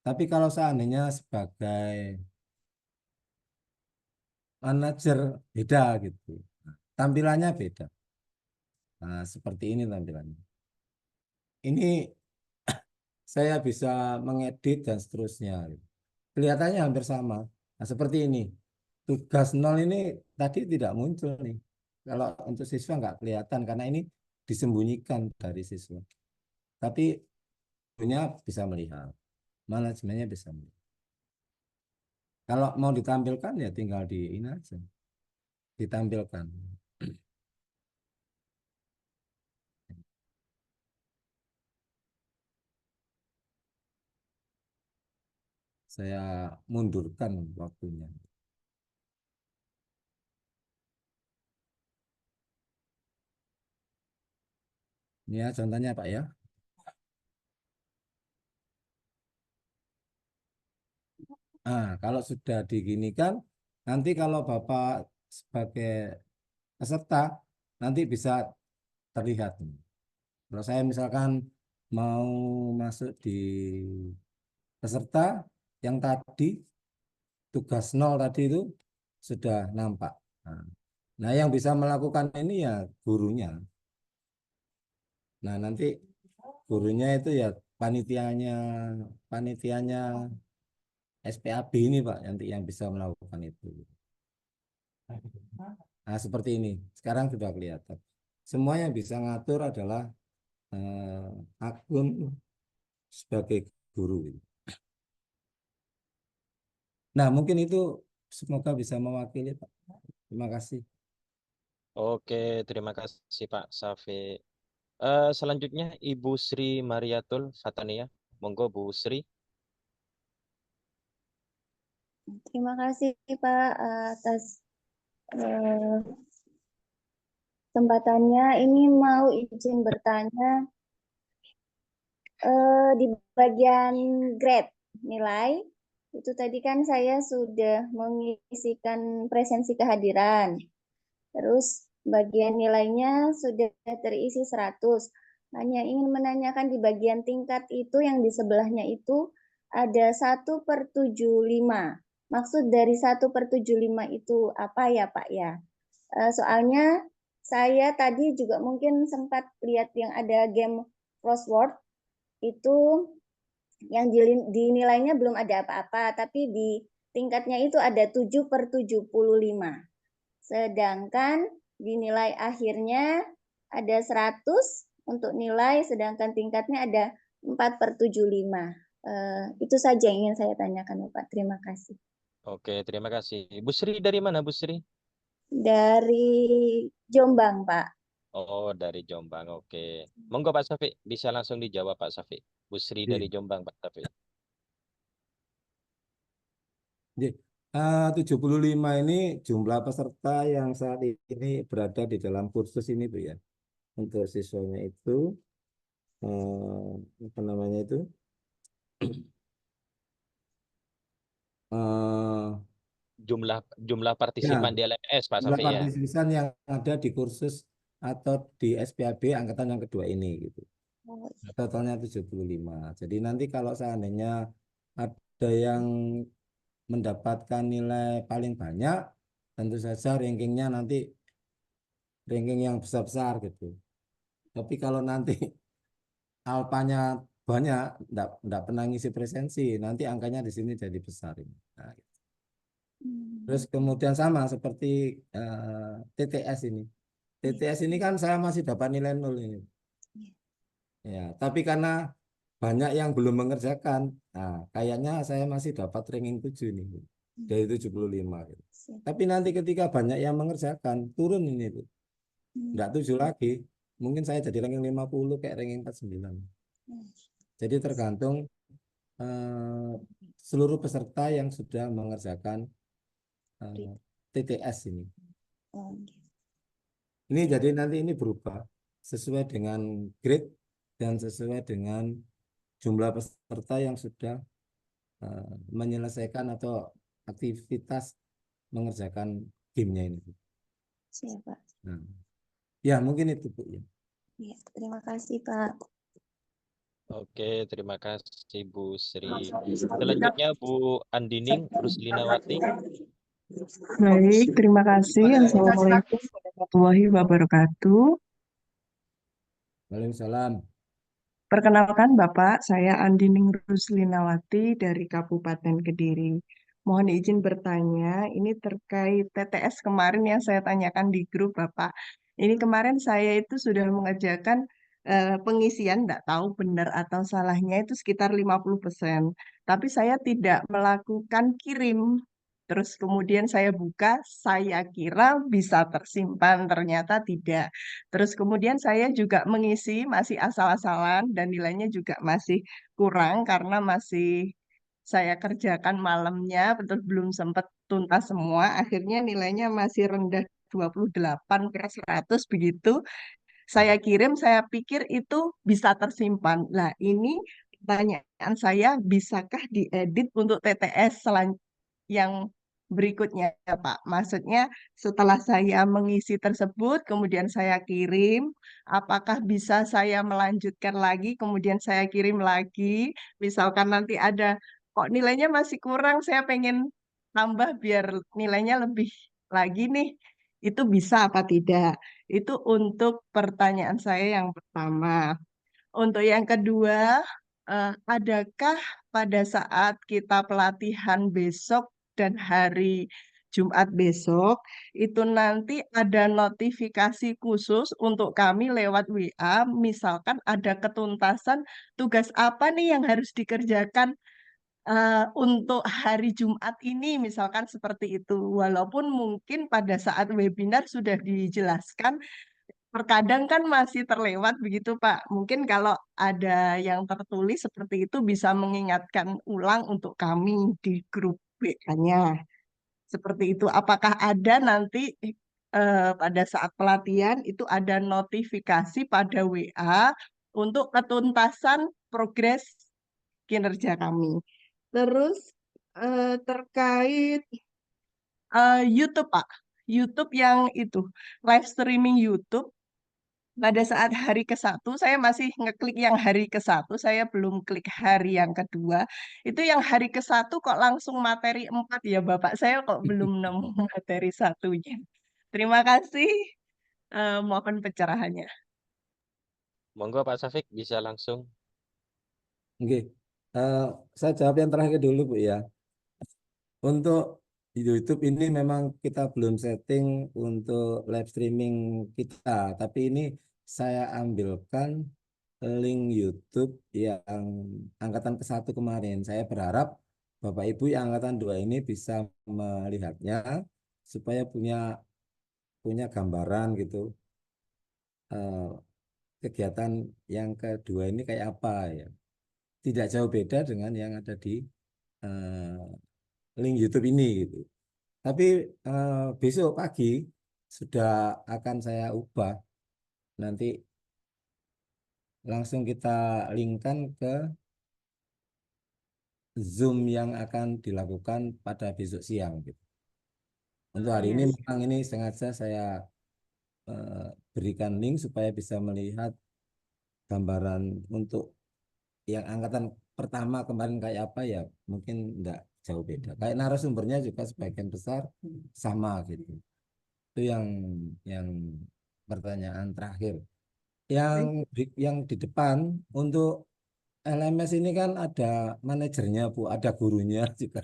Tapi kalau seandainya sebagai manajer beda gitu. Tampilannya beda. Nah, seperti ini tampilannya. Ini saya bisa mengedit dan seterusnya. Kelihatannya hampir sama. Nah, seperti ini. Tugas nol ini tadi tidak muncul nih. Kalau untuk siswa nggak kelihatan karena ini disembunyikan dari siswa. Tapi gurunya bisa melihat, manajemennya bisa melihat. Kalau mau ditampilkan ya tinggal di ini aja, ditampilkan. Saya mundurkan waktunya. Ini ya contohnya Pak ya. Nah, kalau sudah diginikan, nanti kalau Bapak sebagai peserta, nanti bisa terlihat. Kalau saya misalkan mau masuk di peserta yang tadi, tugas nol tadi itu sudah nampak. Nah, yang bisa melakukan ini ya gurunya. Nah, nanti gurunya itu ya panitianya, panitianya SPAB ini Pak, nanti yang bisa melakukan itu. Nah, seperti ini. Sekarang sudah kelihatan. Semua yang bisa ngatur adalah akun sebagai guru. Nah, mungkin itu semoga bisa mewakili, Pak. Terima kasih. Oke, terima kasih Pak Safi. Selanjutnya Ibu Sri Mariatul Fatania. Monggo Bu Sri. Terima kasih Pak atas eh, kesempatannya. Ini mau izin bertanya di bagian grade nilai itu tadi kan saya sudah mengisikan presensi kehadiran. Terus bagian nilainya sudah terisi 100. Hanya ingin menanyakan di bagian tingkat itu yang di sebelahnya itu ada 1/75. Maksud dari 1/75 itu apa ya Pak ya? Soalnya saya tadi juga mungkin sempat lihat yang ada game crossword itu yang dinilainya belum ada apa-apa, tapi di tingkatnya itu ada 7/75. Sedangkan di nilai akhirnya ada 100 untuk nilai, sedangkan tingkatnya ada 4/75. Itu saja yang ingin saya tanyakan, Bapak. Terima kasih. Oke, terima kasih. Bu Sri dari mana Bu Sri? Dari Jombang, Pak. Oh, dari Jombang. Oke. Monggo Pak Safi, bisa langsung dijawab Pak Safi. Bu Sri Iya. dari Jombang Pak Safi. 75 ini jumlah peserta yang saat ini berada di dalam kursus ini, Bu ya. Untuk siswanya itu apa namanya itu? eh, Jumlah partisipan ya, di LMS Pak jumlah Safi ya. partisipan yang ada di kursus atau di SPAB angkatan yang kedua ini gitu. Totalnya 75. Jadi nanti kalau seandainya ada yang mendapatkan nilai paling banyak, tentu saja rankingnya nanti ranking yang besar-besar gitu. Tapi kalau nanti alpanya banyak, enggak pernah ngisi presensi, nanti angkanya di sini jadi besar ini. Nah, gitu. Terus kemudian sama seperti TTS ini. TTS ini kan saya masih dapat nilai 0 ini. Ya, tapi karena banyak yang belum mengerjakan, nah, kayaknya saya masih dapat ranking 7 nih, dari 75 gitu. Tapi nanti ketika banyak yang mengerjakan, turun ini tuh. Enggak 7 lagi, mungkin saya jadi ranking 50 kayak ranking 49. Jadi tergantung seluruh peserta yang sudah mengerjakan TTS ini. Ini jadi nanti ini berubah sesuai dengan grade dan sesuai dengan jumlah peserta yang sudah menyelesaikan atau aktivitas mengerjakan gamenya ini. Siap, Pak. Nah, ya mungkin itu Bu ya. Ya, terima kasih, Pak. Oke, terima kasih Bu Sri. Selanjutnya Bu Andining Ruslinawati. Baik, terima kasih. Assalamualaikum warahmatullahi wabarakatuh. Waalaikumsalam. Perkenalkan Bapak, saya Andining Ruslinawati dari Kabupaten Kediri. Mohon izin bertanya, ini terkait TTS kemarin yang saya tanyakan di grup Bapak. Ini kemarin saya itu sudah mengerjakan pengisian, tidak tahu benar atau salahnya itu sekitar 50%. Tapi saya tidak melakukan kirim. Terus kemudian saya buka, saya kira bisa tersimpan, ternyata tidak. Terus kemudian saya juga mengisi masih asal-asalan dan nilainya juga masih kurang karena masih saya kerjakan malamnya, betul belum sempat tuntas semua. Akhirnya nilainya masih rendah 28/100 begitu. Saya kirim, saya pikir itu bisa tersimpan. Nah, ini pertanyaan saya, bisakah diedit untuk TTS yang berikutnya, Pak? Maksudnya setelah saya mengisi tersebut, kemudian saya kirim, apakah bisa saya melanjutkan lagi, kemudian saya kirim lagi, misalkan nanti ada, kok nilainya masih kurang, saya pengen tambah biar nilainya lebih lagi nih, itu bisa apa tidak? Itu untuk pertanyaan saya yang pertama. Untuk yang kedua, adakah pada saat kita pelatihan besok dan hari Jumat besok, itu nanti ada notifikasi khusus untuk kami lewat WA, misalkan ada ketuntasan tugas apa nih yang harus dikerjakan untuk hari Jumat ini, misalkan seperti itu. Walaupun mungkin pada saat webinar sudah dijelaskan, terkadang kan masih terlewat begitu Pak. Mungkin kalau ada yang tertulis seperti itu bisa mengingatkan ulang untuk kami di grup WA-nya. Seperti itu. Apakah ada nanti pada saat pelatihan itu ada notifikasi pada WA untuk ketuntasan progres kinerja kami. Terus terkait YouTube Pak. YouTube yang itu live streaming YouTube pada saat hari ke-1 saya masih ngeklik yang hari ke-1, saya belum klik hari yang kedua. Itu yang hari ke-1 kok langsung materi 4 ya Bapak. Saya kok belum nemu materi satunya. Terima kasih. Mohon pencerahannya. Monggo Pak Safik bisa langsung. Oke. Eh, saya jawab yang terakhir dulu Bu ya. Untuk YouTube ini memang kita belum setting untuk live streaming kita, tapi ini saya ambilkan link YouTube yang angkatan ke-1 kemarin. Saya berharap Bapak Ibu yang angkatan 2 ini bisa melihatnya supaya punya gambaran gitu. eh, Kegiatan yang kedua ini kayak apa ya. Tidak jauh beda dengan yang ada di eh, link YouTube ini gitu. Tapi besok pagi sudah akan saya ubah. Nanti langsung kita linkkan ke Zoom yang akan dilakukan pada besok siang gitu. Untuk hari ini Yes. memang ini sengaja saya berikan link supaya bisa melihat gambaran untuk yang angkatan pertama kemarin kayak apa ya, mungkin enggak jauh beda. Kayak narasumbernya juga sebagian besar sama gitu. Itu yang pertanyaan terakhir. Yang Baik. yang di depan untuk LMS ini kan ada manajernya Bu, ada gurunya juga.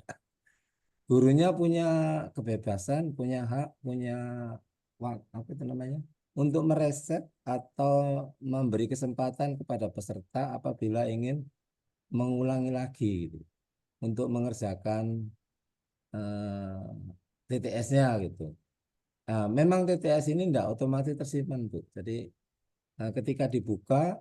Gurunya punya kebebasan, punya hak, punya apa itu namanya? Untuk mereset atau memberi kesempatan kepada peserta apabila ingin mengulangi lagi gitu, untuk mengerjakan TTS-nya gitu. Nah, memang TTS ini tidak otomatis tersimpan Bu. Jadi ketika dibuka,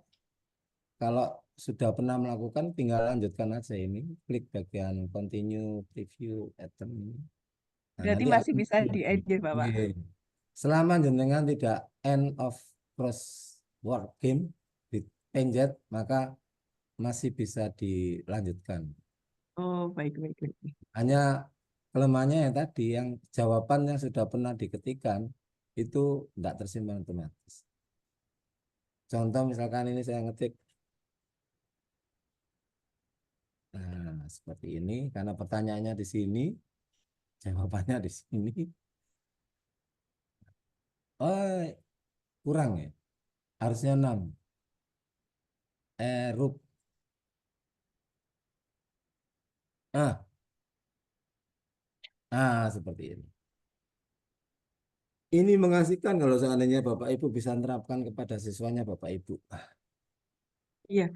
kalau sudah pernah melakukan, tinggal lanjutkan aja ini, klik bagian continue preview item ini. Nah, Berarti nanti masih akan bisa diedit Bapak. Oke. Selama jenengan tidak end of cross work game di penjet, maka masih bisa dilanjutkan. Oh, baik, baik, baik. Hanya kelemahannya yang tadi, yang jawaban yang sudah pernah diketikkan itu tidak tersimpan otomatis. Contoh misalkan ini saya ngetik, nah seperti ini, karena pertanyaannya di sini, jawabannya di sini. Oh, kurang ya, harusnya 6. Erup. Ah, seperti ini. Ini mengasihkan kalau seandainya Bapak Ibu bisa menerapkan kepada siswanya Bapak Ibu. Iya,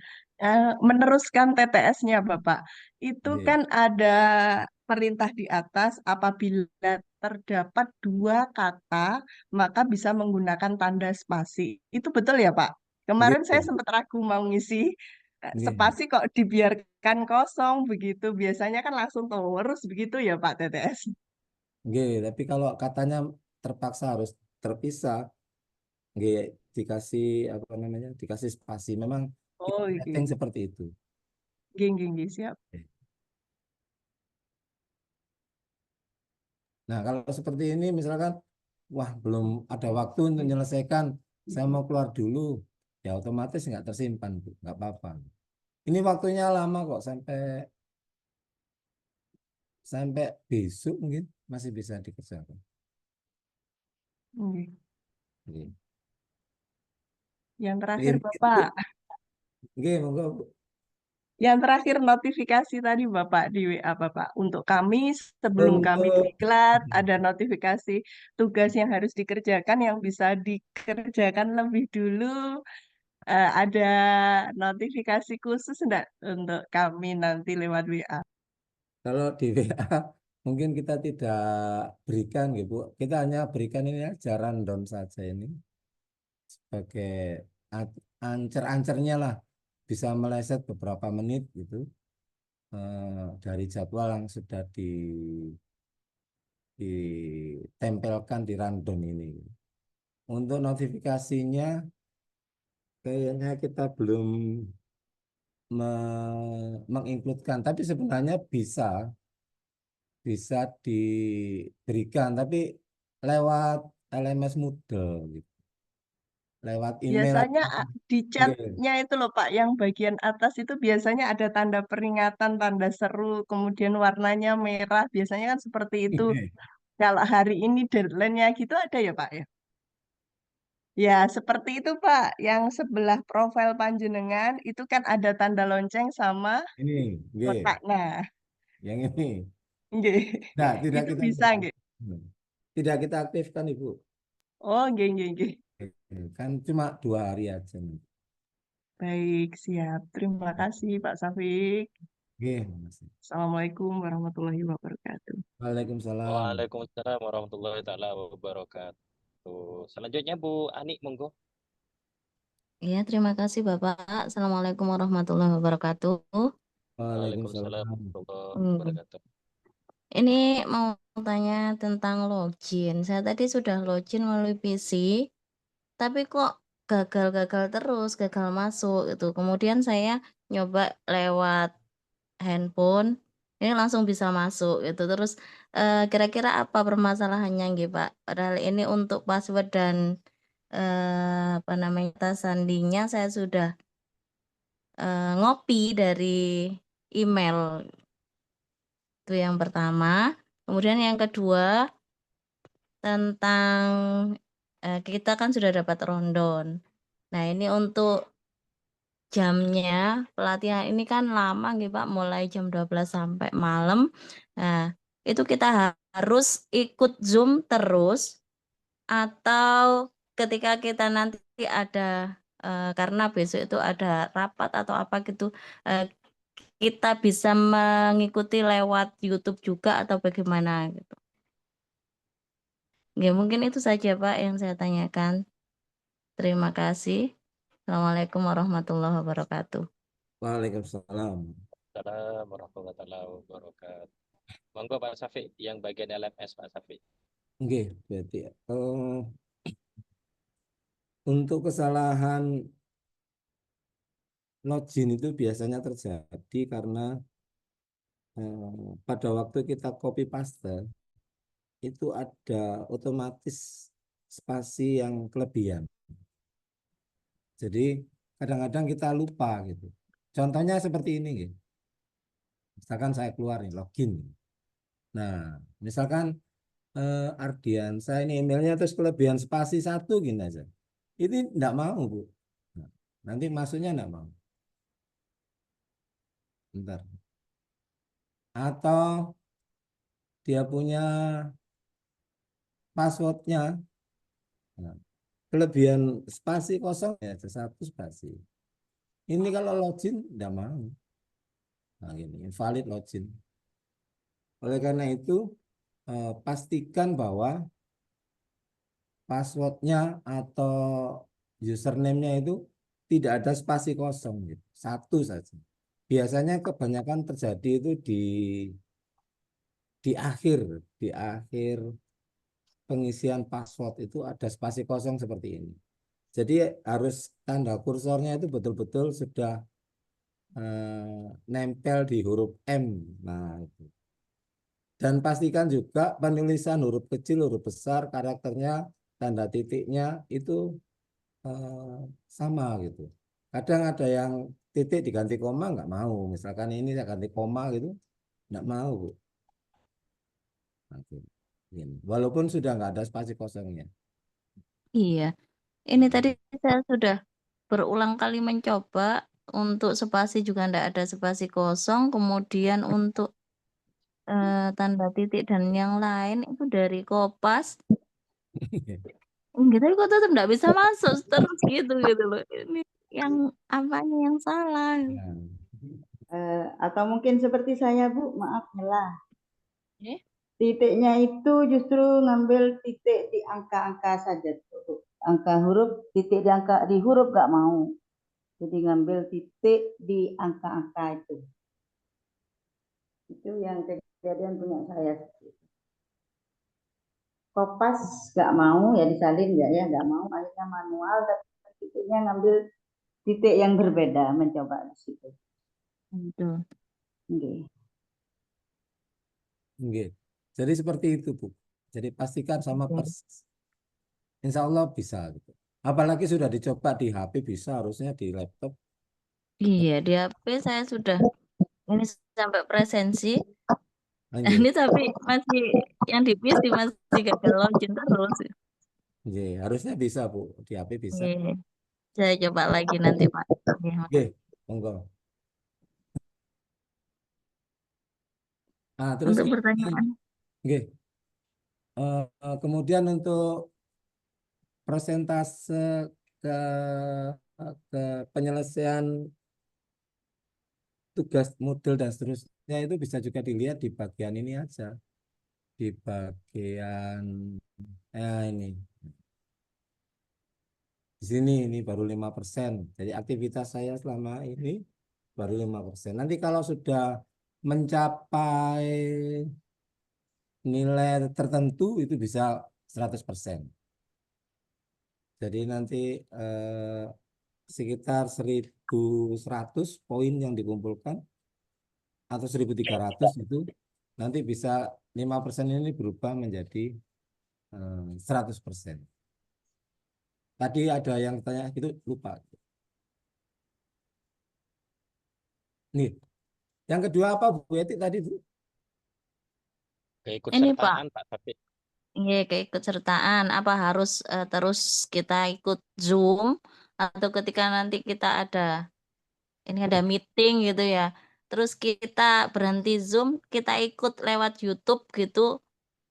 meneruskan TTS-nya Bapak. Itu Oke. kan ada perintah di atas apabila terdapat 2 kata maka bisa menggunakan tanda spasi. Itu betul ya Pak? Kemarin saya Oke. sempat ragu mau ngisi Oke. spasi kok dibiarkan kosong begitu. Biasanya kan langsung terus begitu ya Pak TTS. Oke, tapi kalau katanya terpaksa harus terpisah, oke, dikasih apa namanya? Dikasih spasi. Memang kita Oh, setting iya. seperti itu. Geng, geng, geng, siap. Nah, kalau seperti ini misalkan, wah belum ada waktu untuk menyelesaikan, saya mau keluar dulu, ya otomatis nggak tersimpan, Bu. Nggak apa-apa. Ini waktunya lama kok, sampai sampai besok mungkin masih bisa dikerjakan. Oke. Oke. Yang terakhir Mirip itu, Bu. Bapak. Oke, monggo, Bu. Yang terakhir notifikasi tadi Bapak di WA Bapak. Untuk kami sebelum kami Untuk diklat ada notifikasi tugas yang harus dikerjakan yang bisa dikerjakan lebih dulu. Ada notifikasi khusus enggak untuk kami nanti lewat WA? kalau di WA mungkin kita tidak berikan gitu. Kita hanya berikan ini aja rundown saja ini sebagai ancer-ancernya lah. Bisa meleset beberapa menit gitu dari jadwal yang sudah ditempelkan di rundown ini. Untuk notifikasinya kayaknya kita belum mengincludekan, tapi sebenarnya bisa diberikan, tapi lewat LMS Moodle gitu, lewat email. Biasanya di Nggih. chatnya itu loh Pak, yang bagian atas itu biasanya ada tanda peringatan, tanda seru, kemudian warnanya merah. Biasanya kan seperti itu. Kalau hari ini deadline-nya gitu ada ya Pak ya? Ya, seperti itu Pak. Yang sebelah profil panjenengan itu kan ada tanda lonceng sama Ini, nggih, kotak. Nah, yang ini. nggih. Nah, tidak Itu kita bisa nggih? tidak kita aktifkan Ibu. Oh, nggih, nggih, nggih. Kan cuma 2 hari aja. Baik, siap. Terima kasih Pak Safik. Nggih, Mas. Assalamualaikum warahmatullahi wabarakatuh. Waalaikumsalam. Waalaikumsalam warahmatullahi taala wabarakatuh. Selanjutnya Bu Ani, monggo. Iya, terima kasih Bapak. Assalamualaikum warahmatullahi wabarakatuh. Waalaikumsalam Waalaikumsalam. warahmatullahi Hmm. wabarakatuh. Ini mau tanya tentang login. Saya tadi sudah login melalui PC, tapi kok gagal terus, gagal masuk itu. Kemudian saya nyoba lewat handphone, ini langsung bisa masuk gitu. Terus kira-kira apa permasalahannya nggih Pak? Padahal ini untuk password dan apa namanya kata sandinya saya sudah ngopi dari email. Itu yang pertama. Kemudian yang kedua tentang kita kan sudah dapat rundown. Nah, ini untuk jamnya pelatihan ini kan lama nggih Pak, mulai jam 12 sampai malam. Nah, itu kita harus ikut Zoom terus atau ketika kita nanti ada karena besok itu ada rapat atau apa gitu, kita bisa mengikuti lewat YouTube juga atau bagaimana gitu. Nggih, mungkin itu saja Pak yang saya tanyakan. Terima kasih. Assalamualaikum warahmatullahi wabarakatuh. Waalaikumsalam. Assalamualaikum warahmatullahi wabarakatuh. Monggo Pak Safik yang bagian LMS Pak Safik. Nggih, berarti untuk kesalahan login itu biasanya terjadi karena pada waktu kita copy paste itu ada otomatis spasi yang kelebihan. Jadi kadang-kadang kita lupa gitu. Contohnya seperti ini gitu. Misalkan saya keluar nih login. Nah, misalkan Ardian, saya ini emailnya terus kelebihan spasi 1 gini aja. Itu enggak mau, Bu. Nah, nanti masuknya enggak mau. Bentar. Atau dia punya passwordnya. Nah, kelebihan spasi kosong ya 1 spasi. Ini kalau login enggak mau. Nah, gini, invalid login. Oleh karena itu, pastikan bahwa passwordnya atau username-nya itu tidak ada spasi kosong gitu. 1 saja. Biasanya kebanyakan terjadi itu di akhir pengisian password itu ada spasi kosong seperti ini. Jadi harus tanda kursornya itu betul-betul sudah nempel di huruf M. Nah, itu. Dan pastikan juga penulisan huruf kecil, huruf besar, karakternya, tanda titiknya itu sama gitu. Kadang ada yang titik diganti koma nggak mau. Misalkan ini saya ganti koma gitu, nggak mau, Bu. Nah, gitu. Walaupun sudah nggak ada spasi kosongnya. Iya. Ini tadi saya sudah berulang kali mencoba untuk spasi juga enggak ada spasi kosong, kemudian untuk tanda titik dan yang lain itu dari Kopas. Gitu kok tetap enggak bisa masuk terus gitu loh. Ini yang apanya yang salah? Nah, Atau mungkin seperti saya, Bu, maaf nyelah. Eh? Titiknya itu justru ngambil titik di angka-angka saja, Bu. Angka huruf, titik di huruf gak mau. Jadi ngambil titik di angka-angka itu. Itu yang kejadian punya saya. Kopas gak mau ya disalin ya gak mau, akhirnya manual, tapi titiknya ngambil titik yang berbeda, mencoba di situ. Betul. Oke. Nggih. Jadi seperti itu, Bu. Jadi pastikan sama persis. Insya Allah bisa gitu. Apalagi sudah dicoba di HP bisa, harusnya di laptop. Iya, di HP saya sudah ini sampai presensi. Nggih. Ini tapi masih yang di PC masih gagal login terus. Nggih, harusnya bisa, Bu. Di HP bisa. Iya. Saya coba lagi nanti, Pak. Iya, Mas. Nggih, monggo. Nah, terus Untuk ini, pertanyaan. nggih. Kemudian untuk persentase ke ke penyelesaian tugas model dan seterusnya itu bisa juga dilihat di bagian ini aja. Di bagian ini. Di sini ini baru 5%. Jadi aktivitas saya selama ini baru 5%. Nanti kalau sudah mencapai nilai tertentu itu bisa 100%. Jadi nanti sekitar 1.100 poin yang dikumpulkan atau 1.300 itu nanti bisa 5% ini berubah menjadi 100%. Tadi ada yang tanya itu lupa. Nih, yang kedua apa Bu Eti tadi Bu? Ini, Pak. Keikutsertaan, Pak, tapi Iya, keikutsertaan. Apa harus terus kita ikut Zoom atau ketika nanti kita ada meeting gitu ya. Terus kita berhenti Zoom, kita ikut lewat YouTube gitu.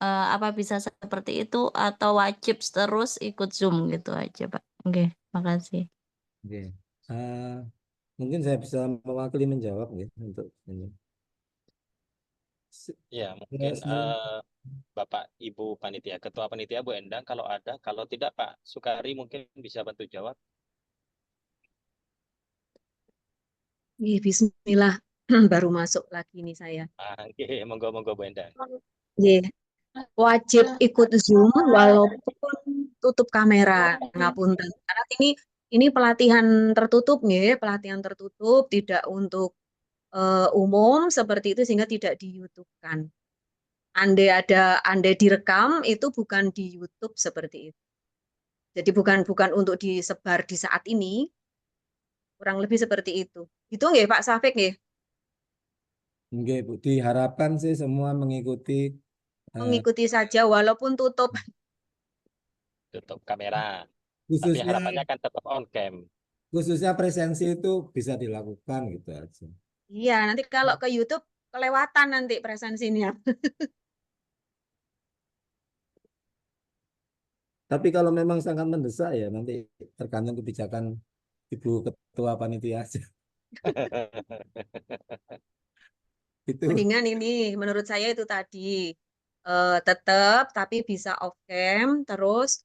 Apa bisa seperti itu atau wajib terus ikut Zoom gitu aja, Pak. Oke, makasih. Oke. Mungkin saya bisa mewakili menjawab ya untuk ini. ya mungkin Bapak Ibu Panitia, Ketua Panitia Bu Endang kalau ada, kalau tidak Pak Sukari mungkin bisa bantu jawab. Bismillah, baru masuk lagi nih saya. Oke, monggo Bu Endang. Wajib ikut Zoom walaupun tutup kamera, ngapunten. Karena ini pelatihan tertutup nih, pelatihan tertutup tidak untuk umum seperti itu sehingga tidak di YouTube-kan. Andai direkam itu bukan di YouTube seperti itu. Jadi bukan untuk disebar di saat ini. Kurang lebih seperti itu. Itu nggih Pak Safik nggih? Nggih, Bu, diharapkan sih semua mengikuti Saja walaupun tutup. Tutup kamera. Tapi khususnya harapannya kan tetap on cam. khususnya presensi itu bisa dilakukan gitu aja. Iya, nanti kalau ke YouTube kelewatan nanti presensinya. Tapi kalau memang sangat mendesak ya nanti tergantung kebijakan Ibu Ketua Panitia aja. Itu Mendingan ini menurut saya itu tadi tetap tapi bisa off cam terus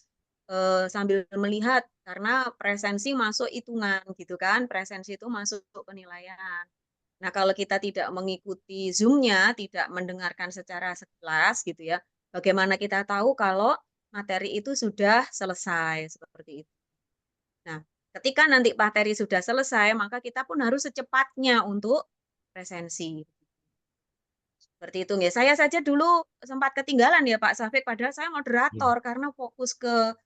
sambil melihat karena presensi masuk hitungan gitu kan, presensi itu masuk penilaian. Nah, kalau kita tidak mengikuti Zoom-nya, tidak mendengarkan secara sekilas gitu ya, bagaimana kita tahu kalau materi itu sudah selesai seperti itu. Nah, ketika nanti materi sudah selesai, maka kita pun harus secepatnya untuk presensi. Seperti itu nggih. Saya saja dulu sempat ketinggalan ya Pak Safik, padahal saya moderator karena fokus ke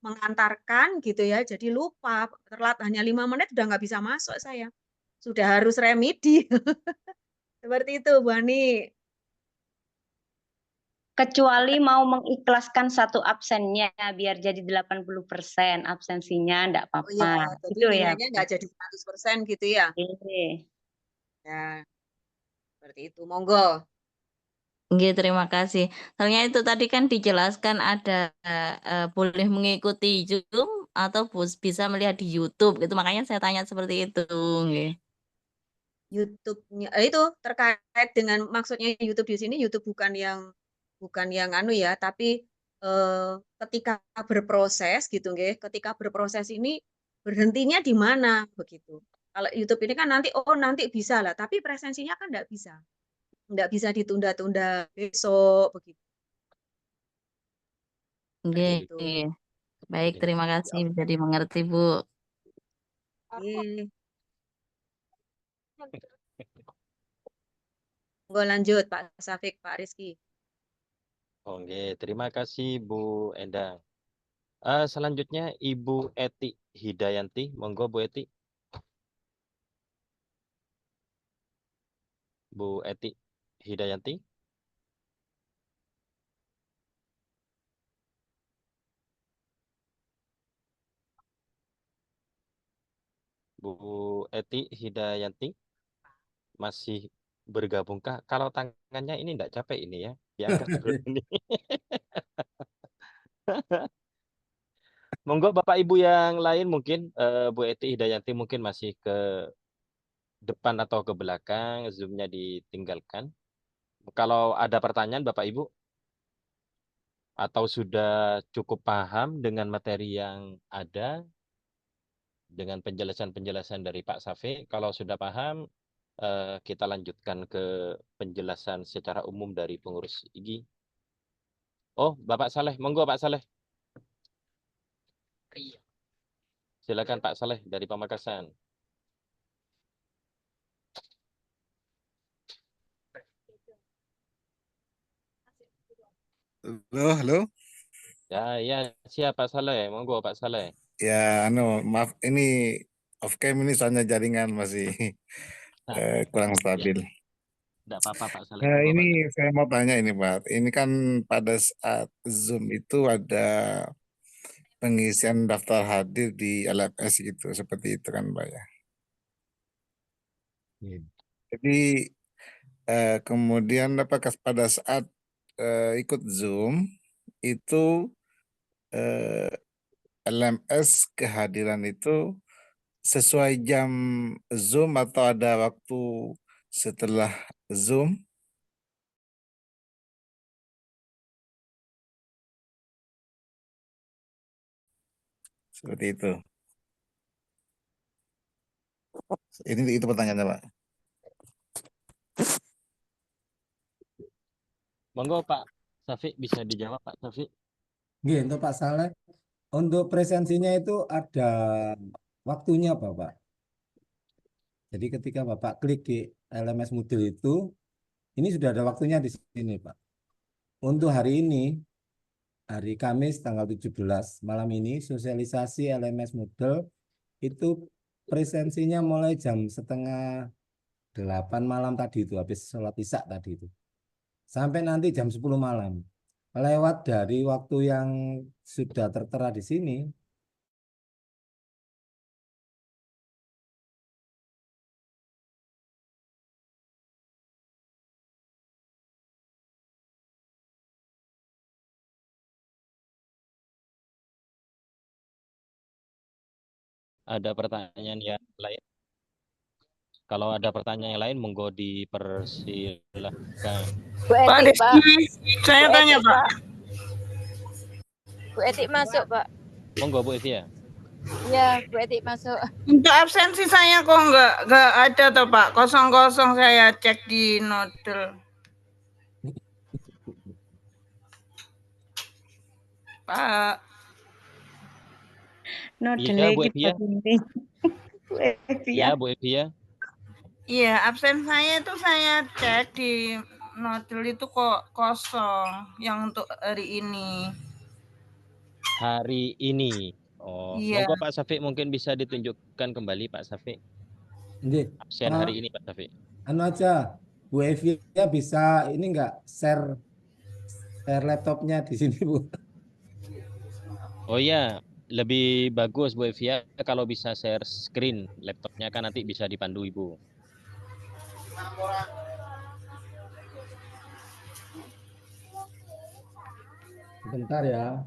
mengantarkan gitu ya, jadi lupa telat hanya 5 menit udah nggak bisa masuk saya. Sudah harus remedi. Seperti itu Bu Ani. kecuali mau mengikhlaskan satu absennya biar jadi 80% absensinya enggak Oh iya, apa-apa. jadi Itu ya. nilainya nggak jadi 100% gitu ya? Oke. Ya, seperti itu. Monggo. Nggih, terima kasih. Soalnya itu tadi kan dijelaskan ada boleh mengikuti Zoom atau bisa melihat di YouTube gitu. Makanya saya tanya seperti itu, nggih. YouTube-nya itu terkait dengan maksudnya YouTube di sini YouTube bukan yang anu ya, tapi ketika berproses gitu nggih, ketika berproses ini berhentinya di mana begitu. Kalau YouTube ini kan nanti bisa lah, tapi presensinya kan enggak bisa ditunda-tunda besok begitu. Nggih. Itu. Baik, terima kasih bisa dimengerti, Bu. Oke. Monggo lanjut Pak Safik, Pak Rizky. Oke, terima kasih Bu Endang. Selanjutnya Ibu Eti Hidayanti, monggo Bu Eti. Bu Eti Hidayanti. Bu Eti Hidayanti masih bergabungkah? Kalau tangannya ini enggak capek ini ya, diangkat dulu ini. Monggo Bapak Ibu yang lain mungkin Bu Eti Hidayanti mungkin masih ke depan atau ke belakang, Zoom-nya ditinggalkan. Kalau ada pertanyaan Bapak Ibu atau sudah cukup paham dengan materi yang ada, dengan penjelasan-penjelasan dari Pak Safi, kalau sudah paham kita lanjutkan ke penjelasan secara umum dari pengurus IGI. Oh, Bapak Saleh, monggo Pak Saleh. Silakan Pak Saleh dari Pamekasan. Halo. Ya, siap Pak Saleh, monggo Pak Saleh. Ya, maaf ini off cam ini soalnya jaringan masih kurang stabil. Tidak apa-apa Pak Saleh. Nah, Monggo, ini Pak. saya mau tanya ini Pak. Ini kan pada saat Zoom itu ada pengisian daftar hadir di LMS gitu, seperti itu kan Pak ya. Jadi kemudian apakah pada saat ikut Zoom itu LMS kehadiran itu sesuai jam Zoom atau ada waktu setelah Zoom? Seperti itu. Itu pertanyaannya, Pak. Monggo Pak Safi bisa dijawab Pak Safi. Nggih, untuk Pak Saleh, untuk presensinya itu ada waktunya Bapak. Jadi ketika Bapak klik di LMS Moodle itu, ini sudah ada waktunya di sini Pak. Untuk hari ini, hari Kamis tanggal 17 malam ini, sosialisasi LMS Moodle itu presensinya mulai jam 7:30 malam tadi itu, habis sholat isya tadi itu. Sampai nanti jam 10 malam. Lewat dari waktu yang sudah tertera di sini, Ada pertanyaan yang lain? Kalau ada pertanyaan yang lain, monggo dipersilakan. Bu Pak Etik, Pak. Rizky, saya Bu tanya Etik, Pak. Bu Etik masuk, Pak. Monggo Bu Evia. Ya, Bu Etik masuk. Untuk absensi saya kok nggak ada toh Pak, kosong-kosong saya cek di Noodle. Pak. Noodle Iya Bu lagi Evia. Bu Evia. Ya Bu Evia. Iya, absen saya itu saya cek di Noodle itu kok kosong yang untuk hari ini. Hari ini. Oh, Iya. monggo Pak Safi mungkin bisa ditunjukkan kembali Pak Safi. Absen hari ini Pak Safi. Anu aja, Bu Evia bisa ini enggak share share laptopnya di sini, Bu. Oh iya, lebih bagus Bu Evia kalau bisa share screen laptopnya kan nanti bisa dipandu Ibu. Bentar ya.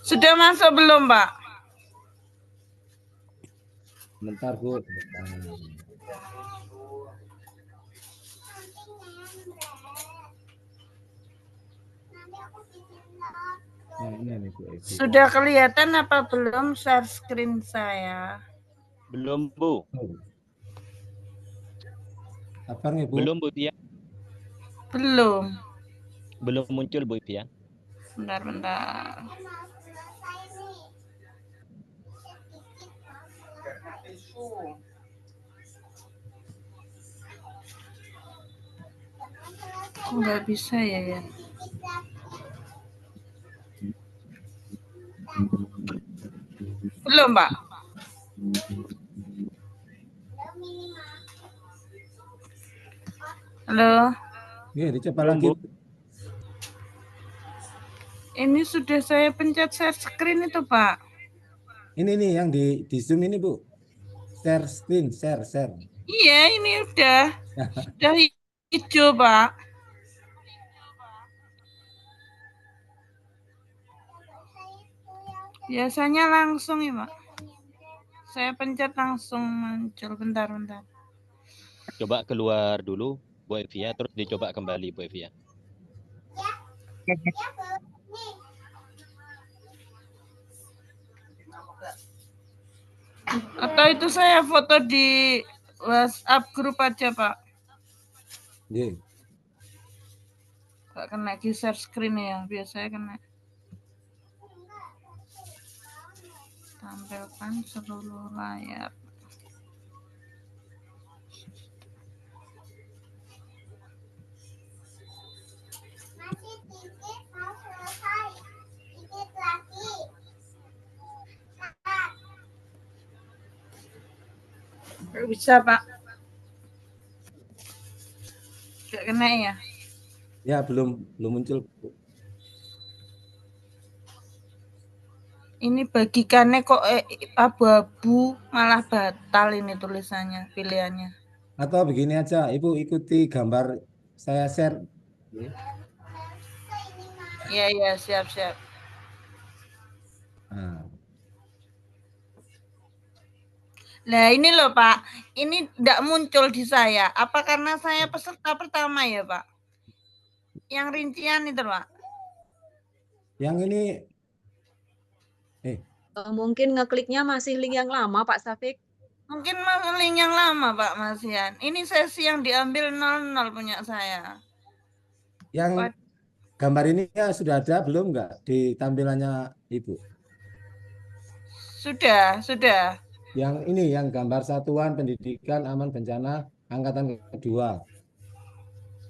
Sudah masuk belum, Pak? Bentar, Bu. Bentar. Nah, ini nih, Bu Evi. Sudah kelihatan apa belum share screen saya? Belum Bu. Sabar nih, Bu. Belum Bu Evia. Belum. Belum muncul Bu Evia. Bentar. Kok nggak bisa ya? Belum, Pak. Halo. Iya, dicoba Belum, lagi. Bu. Ini sudah saya pencet share screen itu, Pak. Ini nih yang di Zoom ini, Bu. Share screen, share. Iya, ini udah hijau, Pak. Biasanya langsung ya, Pak. Saya pencet langsung muncul. Bentar. Coba keluar dulu Bu Evia, terus dicoba kembali Bu Evia. Atau itu saya foto di WhatsApp grup aja, Pak. Iya. Nggak kena di share screen ya, biasanya kena. Tampilkan seluruh layar. Nggak bisa, Pak. Nggak kena ya? Ya, belum muncul, Bu. Ini bagikannya kok abu-abu, malah batal ini tulisannya, pilihannya. Atau begini aja, Ibu ikuti gambar saya share. Iya, siap. Nah, Nah ini loh Pak, ini tidak muncul di saya. Apa karena saya peserta pertama ya Pak? Yang rincian itu Pak. yang ini Mungkin ngekliknya masih link yang lama Pak Safik. Mungkin link yang lama Pak Masian. Ini sesi yang diambil 00 punya saya. yang gambar ini ya sudah ada belum nggak di tampilannya Ibu? Sudah. Yang ini yang gambar Satuan Pendidikan Aman Bencana Angkatan Kedua.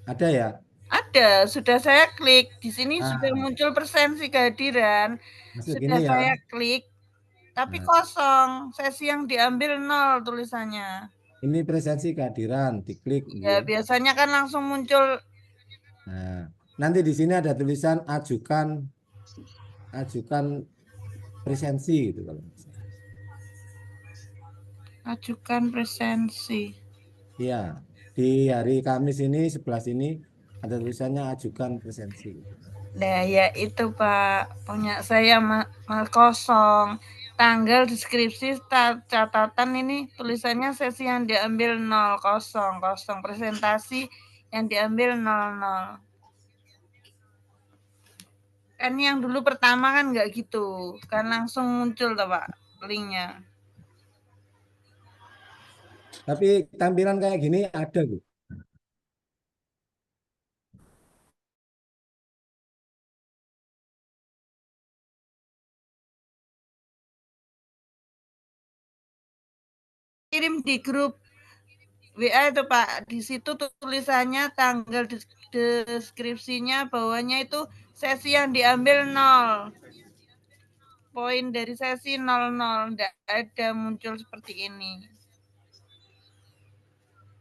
Ada ya? Ada, sudah saya klik. Di sini sudah muncul presensi kehadiran. Masuk Sudah ini ya. saya klik. Tapi kosong, sesi yang diambil 0 tulisannya. Ini presensi kehadiran, diklik. Ya, biasanya kan langsung muncul. Nah, nanti di sini ada tulisan ajukan presensi gitu kalau misalnya. Ajukan presensi. Iya, di hari Kamis ini sebelah sini ada tulisannya ajukan presensi. Nah, ya itu Pak, punya saya kosong. Tanggal deskripsi catatan ini tulisannya sesi yang diambil 0, kosong, presentasi yang diambil 00. Kan yang dulu pertama kan nggak gitu, kan langsung muncul tuh Pak linknya. Tapi tampilan kayak gini ada, Bu. Kirim di grup WA itu Pak, di situ tulisannya tanggal deskripsinya bawahnya itu sesi yang diambil 0. Poin dari sesi 00, tidak ada muncul seperti ini.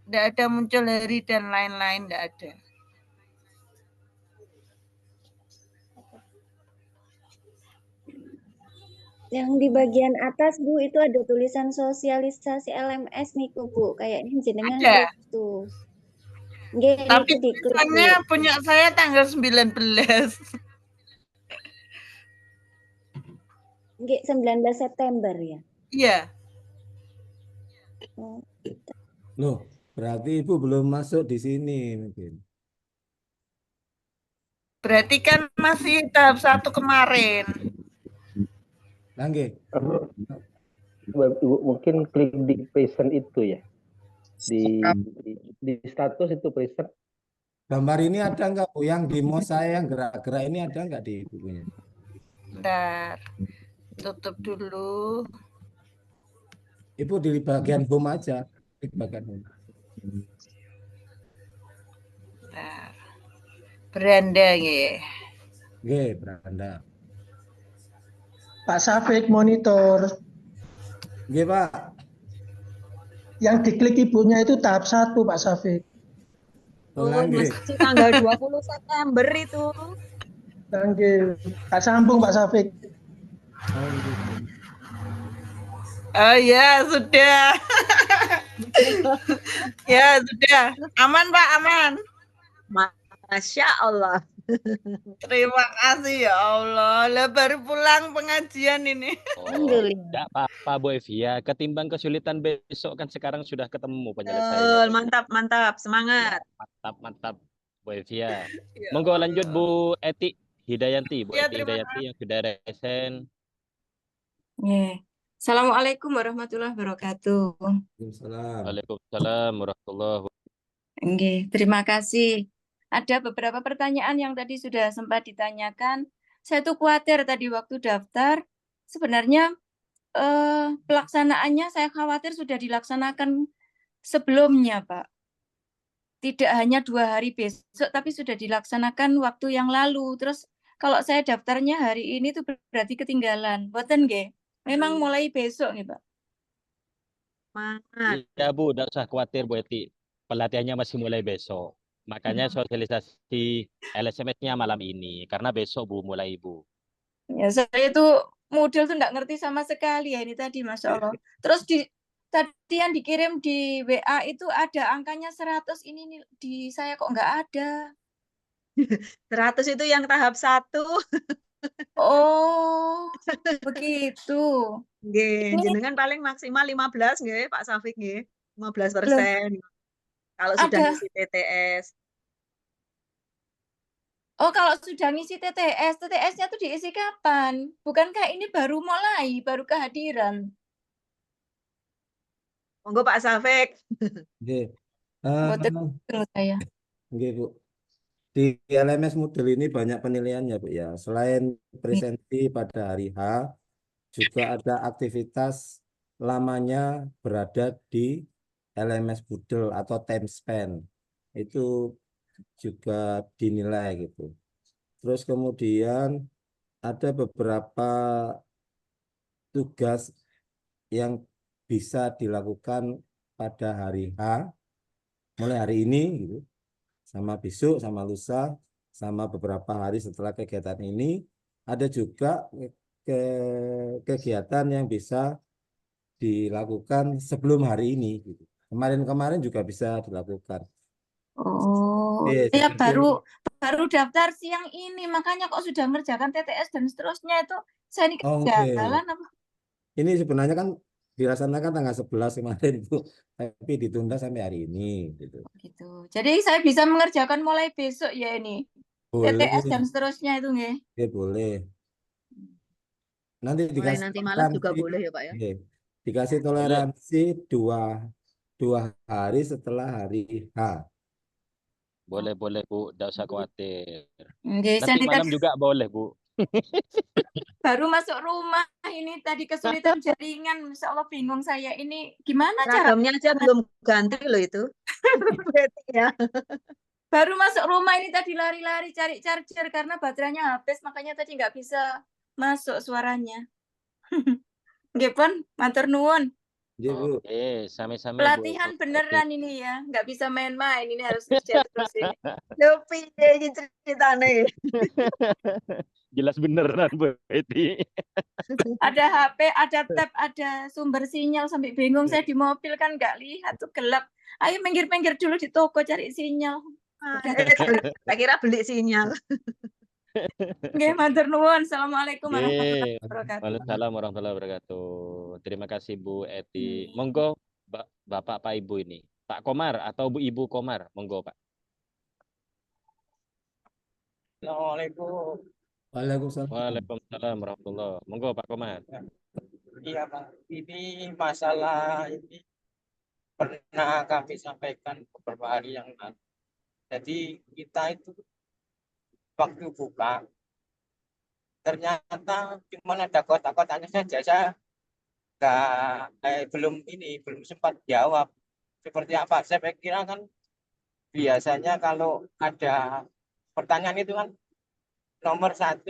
Tidak ada muncul hari dan lain-lain, tidak ada. Yang di bagian atas Bu itu ada tulisan sosialisasi LMS niku Bu, kayaknya jenengan Ada. itu. Nggih, Tapi niku diklik Bu. tulisannya punya saya tanggal 19. Nggih, 19 September ya. Iya. Oh, Loh, berarti Ibu belum masuk di sini mungkin. Berarti kan masih tahap 1 kemarin. Nah, nggih. Ibu mungkin klik di present itu ya. Di status itu present. Gambar ini ada nggak Bu? Yang di mouse saya yang gerak-gerak ini ada nggak di bukunya? Bentar. Tutup dulu. Ibu di bagian home aja. Klik bagian home. Bentar. Beranda nggih. Nggih, beranda. Pak Safik monitor. Nggih, Pak. Yang diklik ibunya itu tahap 1, Pak Safik. Oh, nggih. masih tanggal 20 September itu. Nggih. Tak sambung Pak Safik. Oh ya, sudah. Ya, sudah. Aman, Pak, aman. Masya Allah. Terima kasih ya Allah. Lah baru pulang pengajian ini. Oh, tidak apa-apa Bu Evia. Ketimbang kesulitan besok kan sekarang sudah ketemu penyelesaiannya. Mantap, mantap. Semangat. Mantap, mantap Bu Evia. Ya Monggo lanjut Bu Eti Hidayanti, Bu Ya, Eti terima Hidayanti yang sudah resen. Assalamualaikum warahmatullahi wabarakatuh. Waalaikumsalam warahmatullahi wabarakatuh. Nggih, terima kasih. Ada beberapa pertanyaan yang tadi sudah sempat ditanyakan. Saya tuh khawatir tadi waktu daftar, sebenarnya pelaksanaannya saya khawatir sudah dilaksanakan sebelumnya, Pak. Tidak hanya 2 hari besok, tapi sudah dilaksanakan waktu yang lalu. Terus kalau saya daftarnya hari ini tuh berarti ketinggalan. Boten nggih? Memang mulai besok nih, Pak. Iya Bu, tidak usah khawatir Bu Eti. Pelatihannya masih mulai besok. Makanya sosialisasi LSMS-nya malam ini. Karena besok Bu mulai Bu. Ya, saya itu model tuh nggak ngerti sama sekali ya ini tadi, Masya Allah. Terus tadi yang dikirim di WA itu ada angkanya 100, ini nih, di saya kok nggak ada. 100 itu yang tahap 1. Oh, begitu. Nggih, Ini jenengan paling maksimal 15 nggih, Pak Safik nggih. 15%. Kalau sudah ada. ngisi TTS. Oh, kalau sudah ngisi TTS, TTS-nya tuh diisi kapan? Bukankah ini baru mulai, baru kehadiran? Monggo Pak Safik. Nggih. Boten saya. Nggih, Bu. Di LMS model ini banyak penilaiannya, Bu ya. Selain presensi pada hari H, juga ada aktivitas lamanya berada di LMS Moodle atau time spend. Itu juga dinilai gitu. Terus kemudian ada beberapa tugas yang bisa dilakukan pada hari H, mulai hari ini gitu, sama besok, sama lusa, sama beberapa hari setelah kegiatan ini. Ada juga kegiatan yang bisa dilakukan sebelum hari ini gitu. Kemarin-kemarin juga bisa dilakukan. Oh, ya baru daftar siang ini, makanya kok sudah mengerjakan TTS dan seterusnya itu saya ini ketinggalan apa? Ini sebenarnya kan dilaksanakan tanggal 11 kemarin Bu, tapi ditunda sampai hari ini gitu. Gitu. Jadi saya bisa mengerjakan mulai besok ya ini. Boleh. TTS dan seterusnya itu nggih. Ya, boleh. Nanti Mulai dikasih nanti malam juga boleh ya Pak ya. Dikasih toleransi dua hari setelah hari H. Boleh Bu, tidak usah khawatir. Nggih, Nanti malam juga boleh Bu. Baru masuk rumah ini tadi kesulitan jaringan, Masya Allah bingung saya ini gimana Seragamnya aja belum ganti loh itu. Ya. Baru masuk rumah ini tadi lari-lari cari charger karena baterainya habis, makanya tadi nggak bisa masuk suaranya. Nggih pun, matur nuwun. Iya, Bu. Oke, sami-sami Bu. Pelatihan beneran ini ya, nggak bisa main-main. Ini harus kerja terus ini. Lho piye iki ceritane? Jelas beneran Bu Eti. Ada HP, ada tab, ada sumber sinyal sampai bingung. Saya di mobil kan nggak lihat tuh gelap. Ayo minggir-minggir dulu di toko cari sinyal. Tak kira beli sinyal. Nggih, matur nuwun. Assalamualaikum Oke, warahmatullahi wabarakatuh. Waalaikumsalam warahmatullahi wabarakatuh. Terima kasih Bu Eti. Monggo Bapak Pak Ibu ini. Pak Komar atau Bu Ibu Komar, monggo Pak. Assalamualaikum. Waalaikumsalam. Waalaikumsalam warahmatullahi. Monggo Pak Komar. Iya Pak, ini masalah ini pernah kami sampaikan beberapa hari yang lalu. Jadi kita itu waktu buka ternyata cuma ada kotak-kotaknya saja. Saya belum sempat jawab seperti apa. Saya kira kan biasanya kalau ada pertanyaan itu kan nomor 1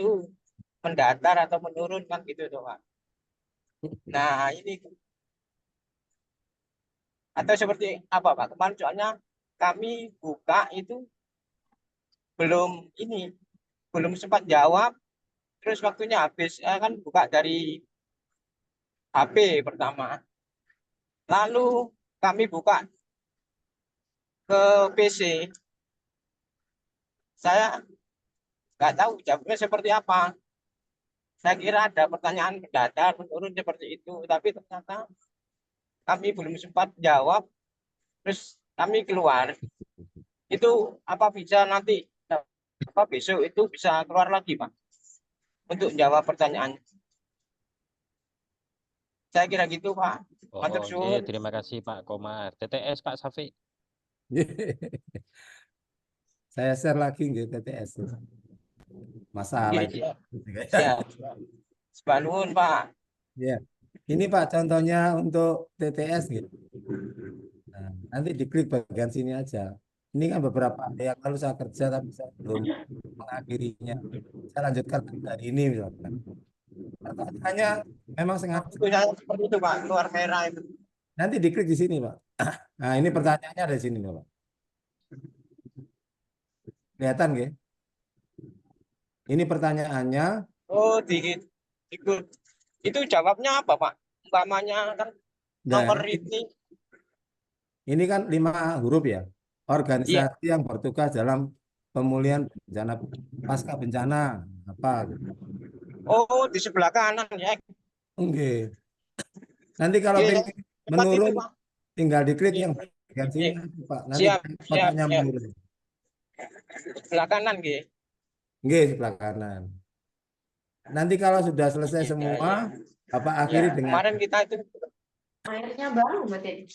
mendatar atau menurun kan gitu tuh Pak. Nah ini atau seperti apa Pak? Kemarin soalnya kami buka itu belum sempat jawab, terus waktunya habis. Kan buka dari HP pertama, lalu kami buka ke PC, saya nggak tahu jawabnya seperti apa. Saya kira ada pertanyaan mendatar, menurun seperti itu, tapi ternyata kami belum sempat jawab, terus kami keluar. Itu apa bisa nanti besok itu bisa keluar lagi Pak untuk jawab pertanyaan? Saya kira gitu Pak. Matur Oke, suwun. terima kasih Pak Komar. TTS Pak Safi. Saya share lagi nggih TTS. Masalah itu. Siap. Sebanun Pak. Ya. Ini Pak contohnya untuk TTS gitu. Nah, nanti diklik bagian sini aja. Ini kan beberapa hari yang lalu saya kerja tapi saya belum mengakhirinya. Saya lanjutkan hari ini misalkan. Pertanyaannya memang sengaja. Seperti itu Pak, keluar merah itu. Nanti diklik di sini Pak. Nah ini pertanyaannya ada di sini Pak. Kelihatan nggih? Ini pertanyaannya. Oh, ikut. Itu jawabnya apa Pak? Umpamanya kan nomor ini. Ini kan 5 huruf ya. Organisasi yang bertugas dalam pemulihan bencana pasca bencana apa? Oh, di sebelah kanan ya. Oke. Nanti kalau menurun tinggal diklik yang bagian sini Pak. Nanti kotaknya menurun. Sebelah kanan nggih. Nggih, sebelah kanan. Nanti kalau sudah selesai semua, Bapak akhiri dengan kemarin kita itu airnya baru berarti.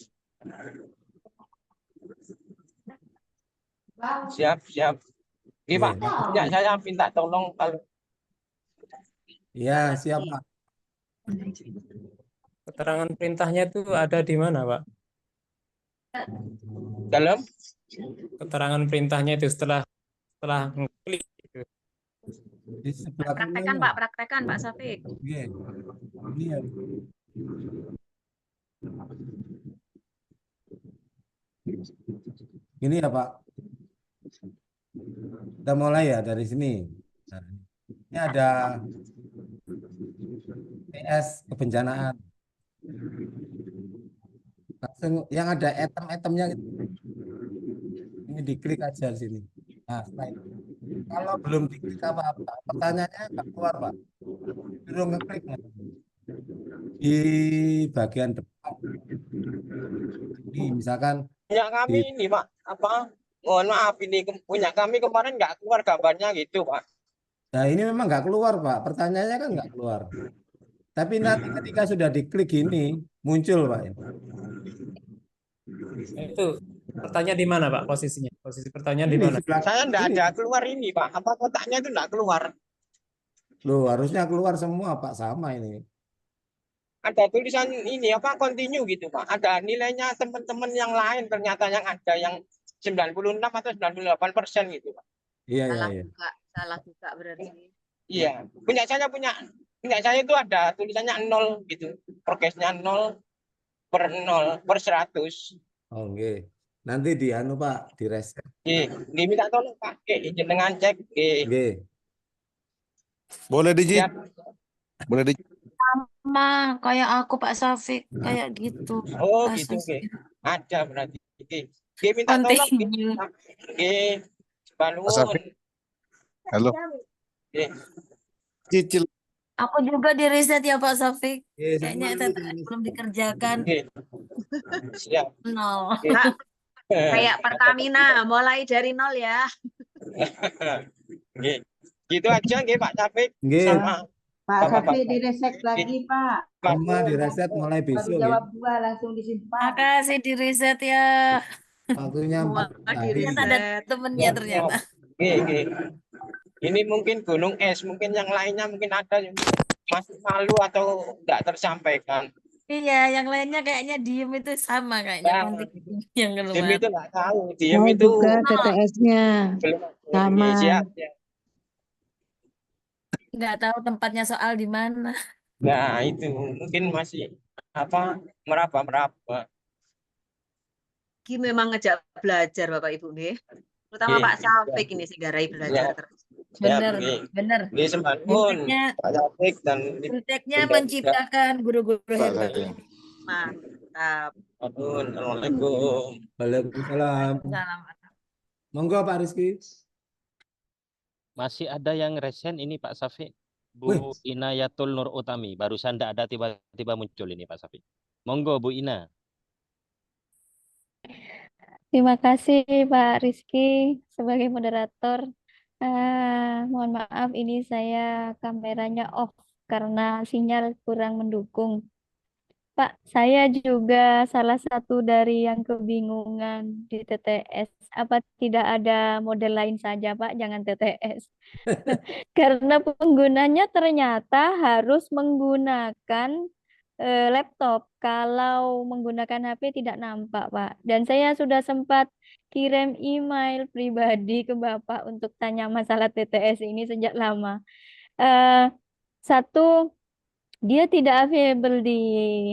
Siap. Oke Pak. Ya, saya minta tolong kalau. Ya, siap Pak. Keterangan perintahnya itu ada di mana, Pak? Dalam? Keterangan perintahnya itu setelah ngeklik gitu. Di sebelah Praktekan Pak, praktekan Pak Safi. Oke. Ini ya. Ini ya Pak. Kita mulai ya dari sini. Nah, ini ada PS kebencanaan. Langsung yang ada item-itemnya gitu. Ini diklik aja di sini. Nah, setelah itu. Kalau belum diklik apa-apa, pertanyaannya nggak keluar Pak. Suruh ngeklik di bagian depan. Ini misalkan punya kami ini Pak, apa? Mohon maaf ini punya kami kemarin nggak keluar gambarnya gitu Pak. Nah ini memang nggak keluar Pak, pertanyaannya kan nggak keluar. Tapi nanti ketika sudah diklik ini muncul Pak. Itu pertanyaan di mana Pak posisinya? Posisi pertanyaan di mana? Saya nggak ada keluar ini Pak, apa kotaknya itu nggak keluar. Loh harusnya keluar semua Pak, sama ini. Ada tulisan ini apa continue gitu Pak. Ada nilainya teman-teman yang lain ternyata yang ada yang 96 atau 98% gitu Pak. Iya. Salah buka berarti. Iya, punya saya itu ada tulisannya 0 gitu. Progresnya 0. per 0 per 100. Oh, nggih. Nanti di anu Pak, di reset. Nggih, minta tolong Pak, jenengan cek Nggih. Boleh digit. Siap. Boleh digit. Sama kayak aku Pak Safik kayak gitu. Oh, gitu nggih. Ada berarti. Nggih, minta tolong Continue. nggih. Mas Nuwun. Safik. Halo. Nggih. Cicil. Aku juga di riset ya Pak Safik. Nggih, Kayaknya sama TTS belum dikerjakan. Nggih. Siap. 0. Kak, kayak Pertamina, mulai dari 0 ya. Nggih. Gitu aja nggih Pak Safik. Nggih. Sama Pak Bapak-bapak. Safik direset lagi Pak. Semua di reset mulai Baru besok ya. jawab 2 langsung disimpan. Makasih di riset ya. Waktunya Semua 4 di hari. Ternyata ada reset. temennya ternyata. Nggih. Ini mungkin gunung es, mungkin yang lainnya mungkin ada yang masih malu atau enggak tersampaikan. Iya, yang lainnya kayaknya diem itu sama kayaknya Nah, konten yang diem keluar. itu enggak tahu, diem Saya itu juga TTS-nya belum sama. siap. Nggak tahu tempatnya soal di mana. Nah, itu mungkin masih meraba-meraba. Ki memang ngejak belajar Bapak Ibu nggih. Terutama Nggih. Pak Safik ini sih garai belajar terus. Bener, Nggih. bener. Nggih, sembahun Pak Taufik dan Fintechnya Bunda menciptakan guru-guru Pak hebat. Safik. Mantap. Assalamualaikum. Waalaikumsalam. Salam. Monggo Pak Rizky. Masih ada yang resen ini Pak Safik. Wih. Bu Inayatul Nur Utami. Barusan tidak ada tiba-tiba muncul ini Pak Safik. Monggo Bu Ina. Terima kasih Pak Rizky sebagai moderator. Mohon maaf ini saya kameranya off karena sinyal kurang mendukung. Pak, saya juga salah satu dari yang kebingungan di TTS. Apa tidak ada model lain saja Pak, jangan TTS. Karena penggunanya ternyata harus menggunakan laptop. Kalau menggunakan HP tidak nampak, Pak. Dan saya sudah sempat kirim email pribadi ke Bapak untuk tanya masalah TTS ini sejak lama. Satu, dia tidak available di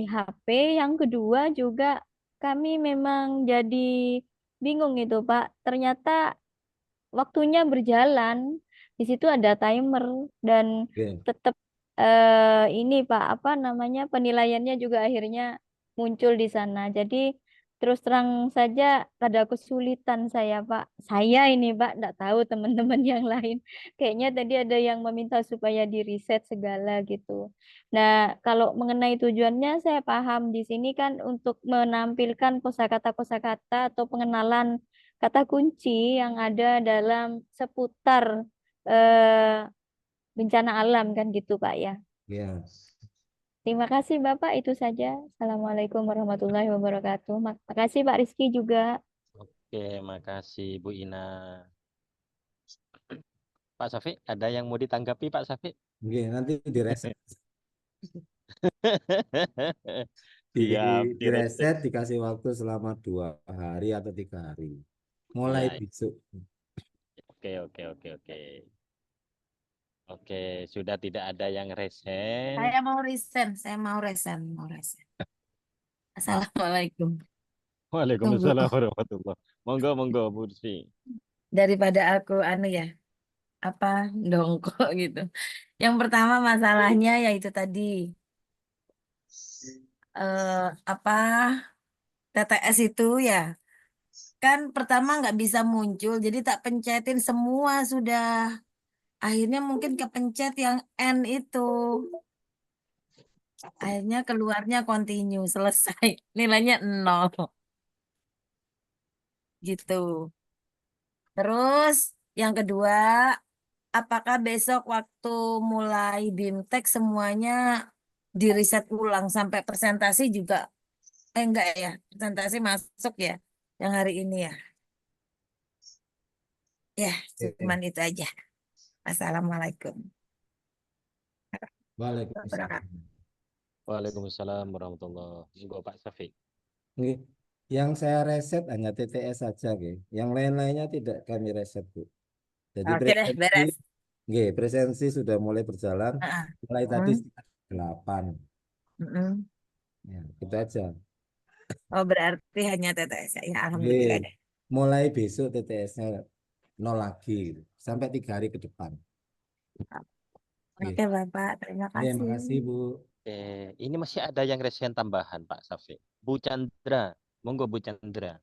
HP. Yang kedua juga kami memang jadi bingung itu, Pak. Ternyata waktunya berjalan. Di situ ada timer dan tetap ini Pak, apa namanya, penilaiannya juga akhirnya muncul di sana. Jadi terus terang saja ada kesulitan saya Pak. Saya ini Pak, enggak tahu teman-teman yang lain. Kayaknya tadi ada yang meminta supaya di reset segala gitu. Nah, kalau mengenai tujuannya saya paham di sini kan untuk menampilkan kosakata-kosakata atau pengenalan kata kunci yang ada dalam seputar bencana alam kan gitu Pak ya. Ya. Terima kasih Bapak, itu saja. Assalamualaikum warahmatullahi wabarakatuh. Makasih Pak Rizky juga. Oke, makasih Bu Ina. Pak Safik, ada yang mau ditanggapi Pak Safik? Oke, nanti di reset. Siap, Di reset dikasih waktu selama 2 hari atau 3 hari. Mulai Ya. besok. Oke. Oke, sudah tidak ada yang resen. Saya mau resen. Assalamualaikum. Waalaikumsalam warahmatullahi. Monggo Bu Rizky. Daripada aku dongkok gitu. Yang pertama masalahnya yaitu tadi TTS itu ya kan pertama nggak bisa muncul, jadi tak pencetin semua sudah. Akhirnya mungkin kepencet yang N itu. Akhirnya keluarnya continue, selesai. Nilainya 0. Gitu. Terus yang kedua, apakah besok waktu mulai BIMTEK semuanya di reset ulang sampai presentasi juga? Enggak ya, presentasi masuk ya yang hari ini ya. Ya, cuman itu aja. Assalamualaikum. Waalaikumsalam warahmatullahi wabarakatuh. Pak Safik. Oke. Yang saya reset hanya TTS saja, oke. Yang lain-lainnya tidak kami reset, Bu. Jadi Oke deh, beres. Oke, presensi sudah mulai berjalan. Mulai tadi 8. Ya, itu aja. Oh, berarti hanya TTS ya. Ya, alhamdulillah deh. Mulai besok TTS-nya 0 lagi gitu. Sampai 3 hari ke depan. Oke, Bapak. Terima Oke, kasih. makasih Bu. Ini masih ada yang resen tambahan Pak Safi. Bu Chandra, monggo Bu Chandra.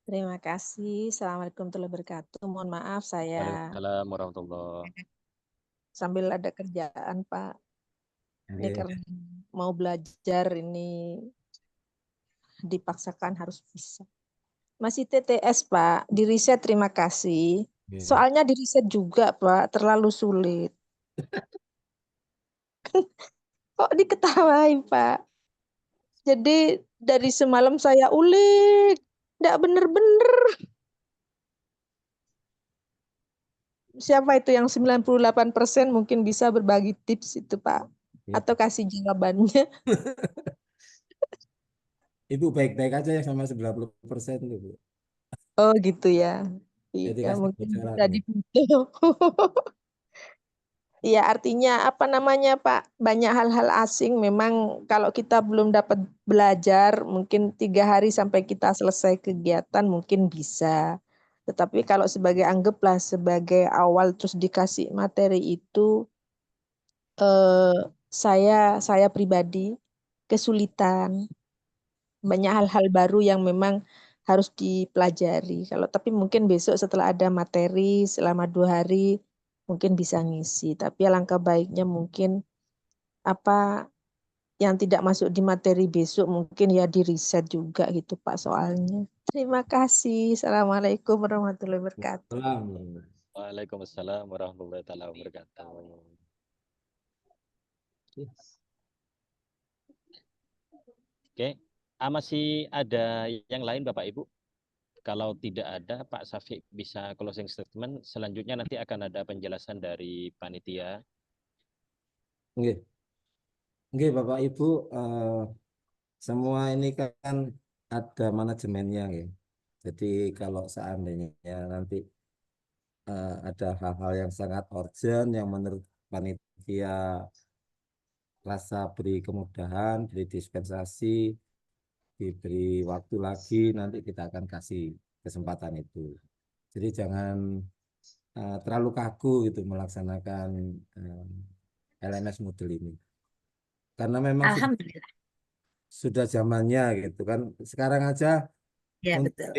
Terima kasih. Assalamualaikum warahmatullahi wabarakatuh. Mohon maaf saya Waalaikumsalam warahmatullahi. sambil ada kerjaan Pak. Ini Oke. karena mau belajar ini dipaksakan harus bisa. Masih TTS Pak, di riset terima kasih. Soalnya di riset juga Pak, terlalu sulit. Kok diketawain Pak? Jadi dari semalam saya ulik, tidak bener-bener. Siapa itu yang 98% mungkin bisa berbagi tips itu Pak? Atau kasih jawabannya. Ibu baik-baik aja ya sama 90% itu Bu. Oh gitu ya. Jadi Iya kasih mungkin bocoran bisa ya. dibantu. Iya artinya apa namanya Pak? Banyak hal-hal asing memang kalau kita belum dapat belajar mungkin 3 hari sampai kita selesai kegiatan mungkin bisa. Tetapi kalau anggaplah sebagai awal terus dikasih materi itu saya pribadi kesulitan. Banyak hal-hal baru yang memang harus dipelajari. Tapi mungkin besok setelah ada materi selama 2 hari mungkin bisa ngisi. Tapi alangkah baiknya mungkin apa yang tidak masuk di materi besok mungkin ya di riset juga gitu Pak soalnya. Terima kasih. Assalamualaikum warahmatullahi wabarakatuh. Waalaikumsalam warahmatullahi wabarakatuh. Oke, masih ada yang lain Bapak Ibu? Kalau tidak ada, Pak Safi bisa closing statement. Selanjutnya nanti akan ada penjelasan dari panitia. Oke. Oke, Bapak Ibu, semua ini kan ada manajemennya ya. Jadi kalau seandainya nanti ada hal-hal yang sangat urgent yang menurut panitia rasa beri kemudahan, beri dispensasi, diberi waktu lagi, nanti kita akan kasih kesempatan itu. Jadi jangan terlalu kaku gitu melaksanakan LMS model ini. Karena memang Alhamdulillah. sudah zamannya gitu kan. Sekarang aja Ya, untuk betul.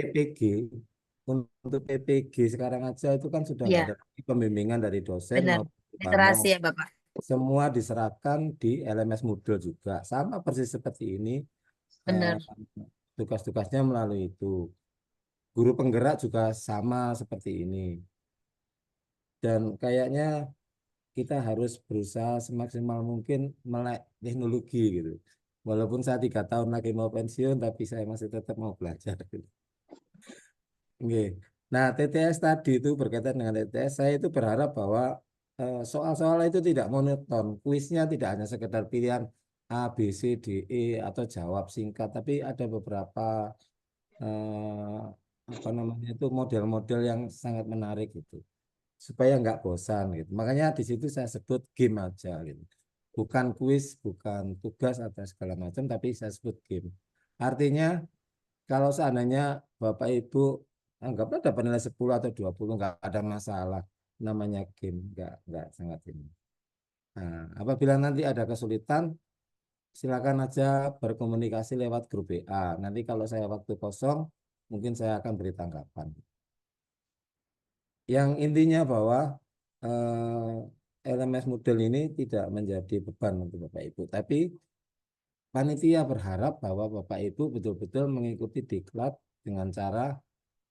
PPG sekarang aja itu kan sudah nggak Ya, ada pembimbingan dari dosen benar. maupun Literasi ya, Bapak. semua diserahkan di LMS Moodle juga sama persis seperti ini. Benar. Tugas-tugasnya melalui itu. Guru penggerak juga sama seperti ini. Dan kayaknya kita harus berusaha semaksimal mungkin melek teknologi gitu. Walaupun saya 3 tahun lagi mau pensiun, tapi saya masih tetap mau belajar. Gitu. Oke. Nah, TTS tadi itu berkaitan dengan TTS, saya itu berharap bahwa soal-soal itu tidak monoton. Kuisnya tidak hanya sekedar pilihan A, B, C, D, E atau jawab singkat, tapi ada beberapa apa namanya itu model-model yang sangat menarik gitu. Supaya nggak bosan gitu. Makanya di situ saya sebut game aja gitu. Bukan kuis, bukan tugas atau segala macam, tapi saya sebut game. Artinya kalau seandainya Bapak Ibu anggaplah dapat nilai 10 atau 20 nggak ada masalah, namanya game nggak sangat ini. Nah, apabila nanti ada kesulitan silakan aja berkomunikasi lewat grup WA. Nanti kalau saya waktu kosong mungkin saya akan beri tanggapan. Yang intinya bahwa LMS model ini tidak menjadi beban untuk Bapak Ibu, tapi panitia berharap bahwa Bapak Ibu betul-betul mengikuti diklat dengan cara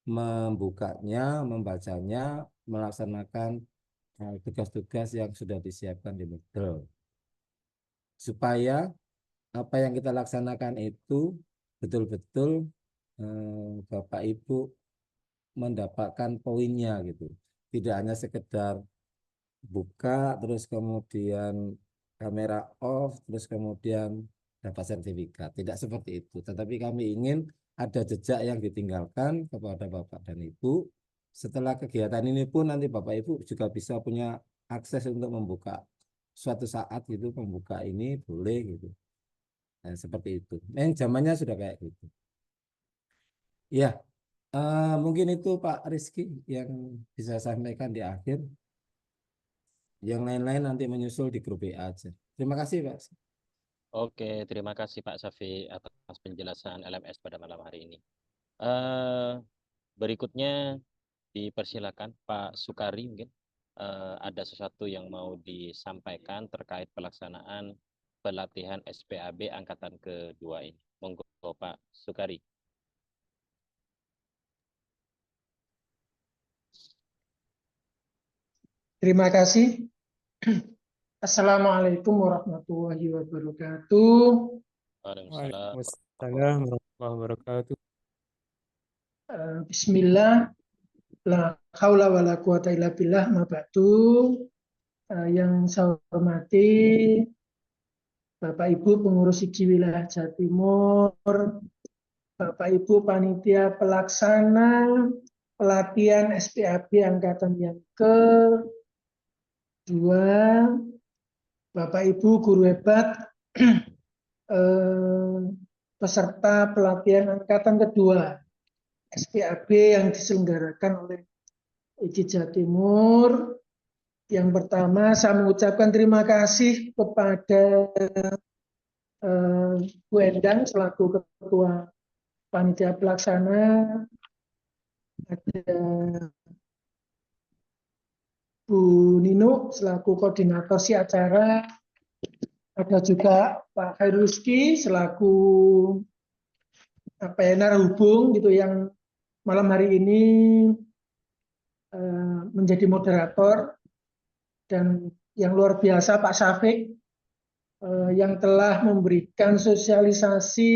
membukanya, membacanya, melaksanakan tugas-tugas yang sudah disiapkan di Moodle. Supaya apa yang kita laksanakan itu betul-betul Bapak Ibu mendapatkan poinnya gitu. Tidak hanya sekedar buka terus kemudian kamera off terus kemudian dapat sertifikat. Tidak seperti itu. Tetapi kami ingin ada jejak yang ditinggalkan kepada Bapak dan Ibu. Setelah kegiatan ini pun nanti Bapak Ibu juga bisa punya akses untuk membuka suatu saat gitu, membuka ini boleh gitu. Nah, seperti itu. Zamannya sudah kayak gitu. Ya, mungkin itu Pak Rizky yang bisa saya sampaikan di akhir. Yang lain-lain nanti menyusul di grup WA aja. Terima kasih Pak. Oke, terima kasih Pak Safi atas penjelasan LMS pada malam hari ini. Berikutnya dipersilakan Pak Sukari, mungkin ada sesuatu yang mau disampaikan terkait pelaksanaan pelatihan SPAB angkatan kedua ini. Monggo Pak Sukari. Terima kasih. Assalamualaikum warahmatullahi wabarakatuh. Waalaikumsalam warahmatullahi wabarakatuh. Bismillah, la haula wala quwata illa billah, ma ba'du. Yang saya hormati Bapak Ibu pengurus IKI wilayah Jawa Timur, Bapak Ibu panitia pelaksana pelatihan SPAB angkatan yang kedua, Bapak Ibu guru hebat peserta pelatihan angkatan kedua SPAB yang diselenggarakan oleh IKI Jawa Timur. Yang pertama, saya mengucapkan terima kasih kepada Bu Endang selaku Ketua Panitia Pelaksana, ada Bu Nino selaku Koordinator si acara, ada juga Pak Khairuski selaku narahubung gitu yang malam hari ini menjadi moderator, dan yang luar biasa Pak Syafiq yang telah memberikan sosialisasi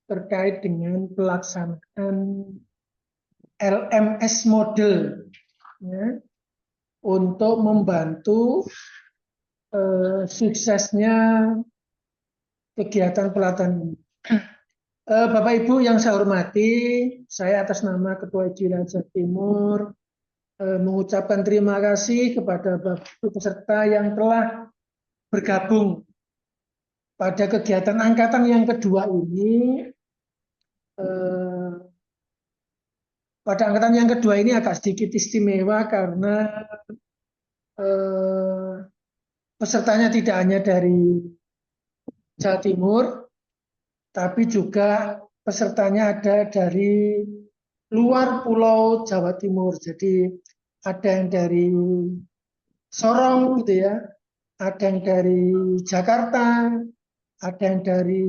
terkait dengan pelaksanaan LMS model ya, untuk membantu suksesnya kegiatan pelatihan ini. Bapak Ibu yang saya hormati, saya atas nama Ketua IKI wilayah Jawa Timur mengucapkan terima kasih kepada Bapak Ibu peserta yang telah bergabung pada kegiatan angkatan yang kedua ini. Pada angkatan yang kedua ini agak sedikit istimewa karena pesertanya tidak hanya dari Jawa Timur, tapi juga pesertanya ada dari luar Pulau Jawa Timur. Jadi ada yang dari Sorong gitu ya, ada yang dari Jakarta, ada yang dari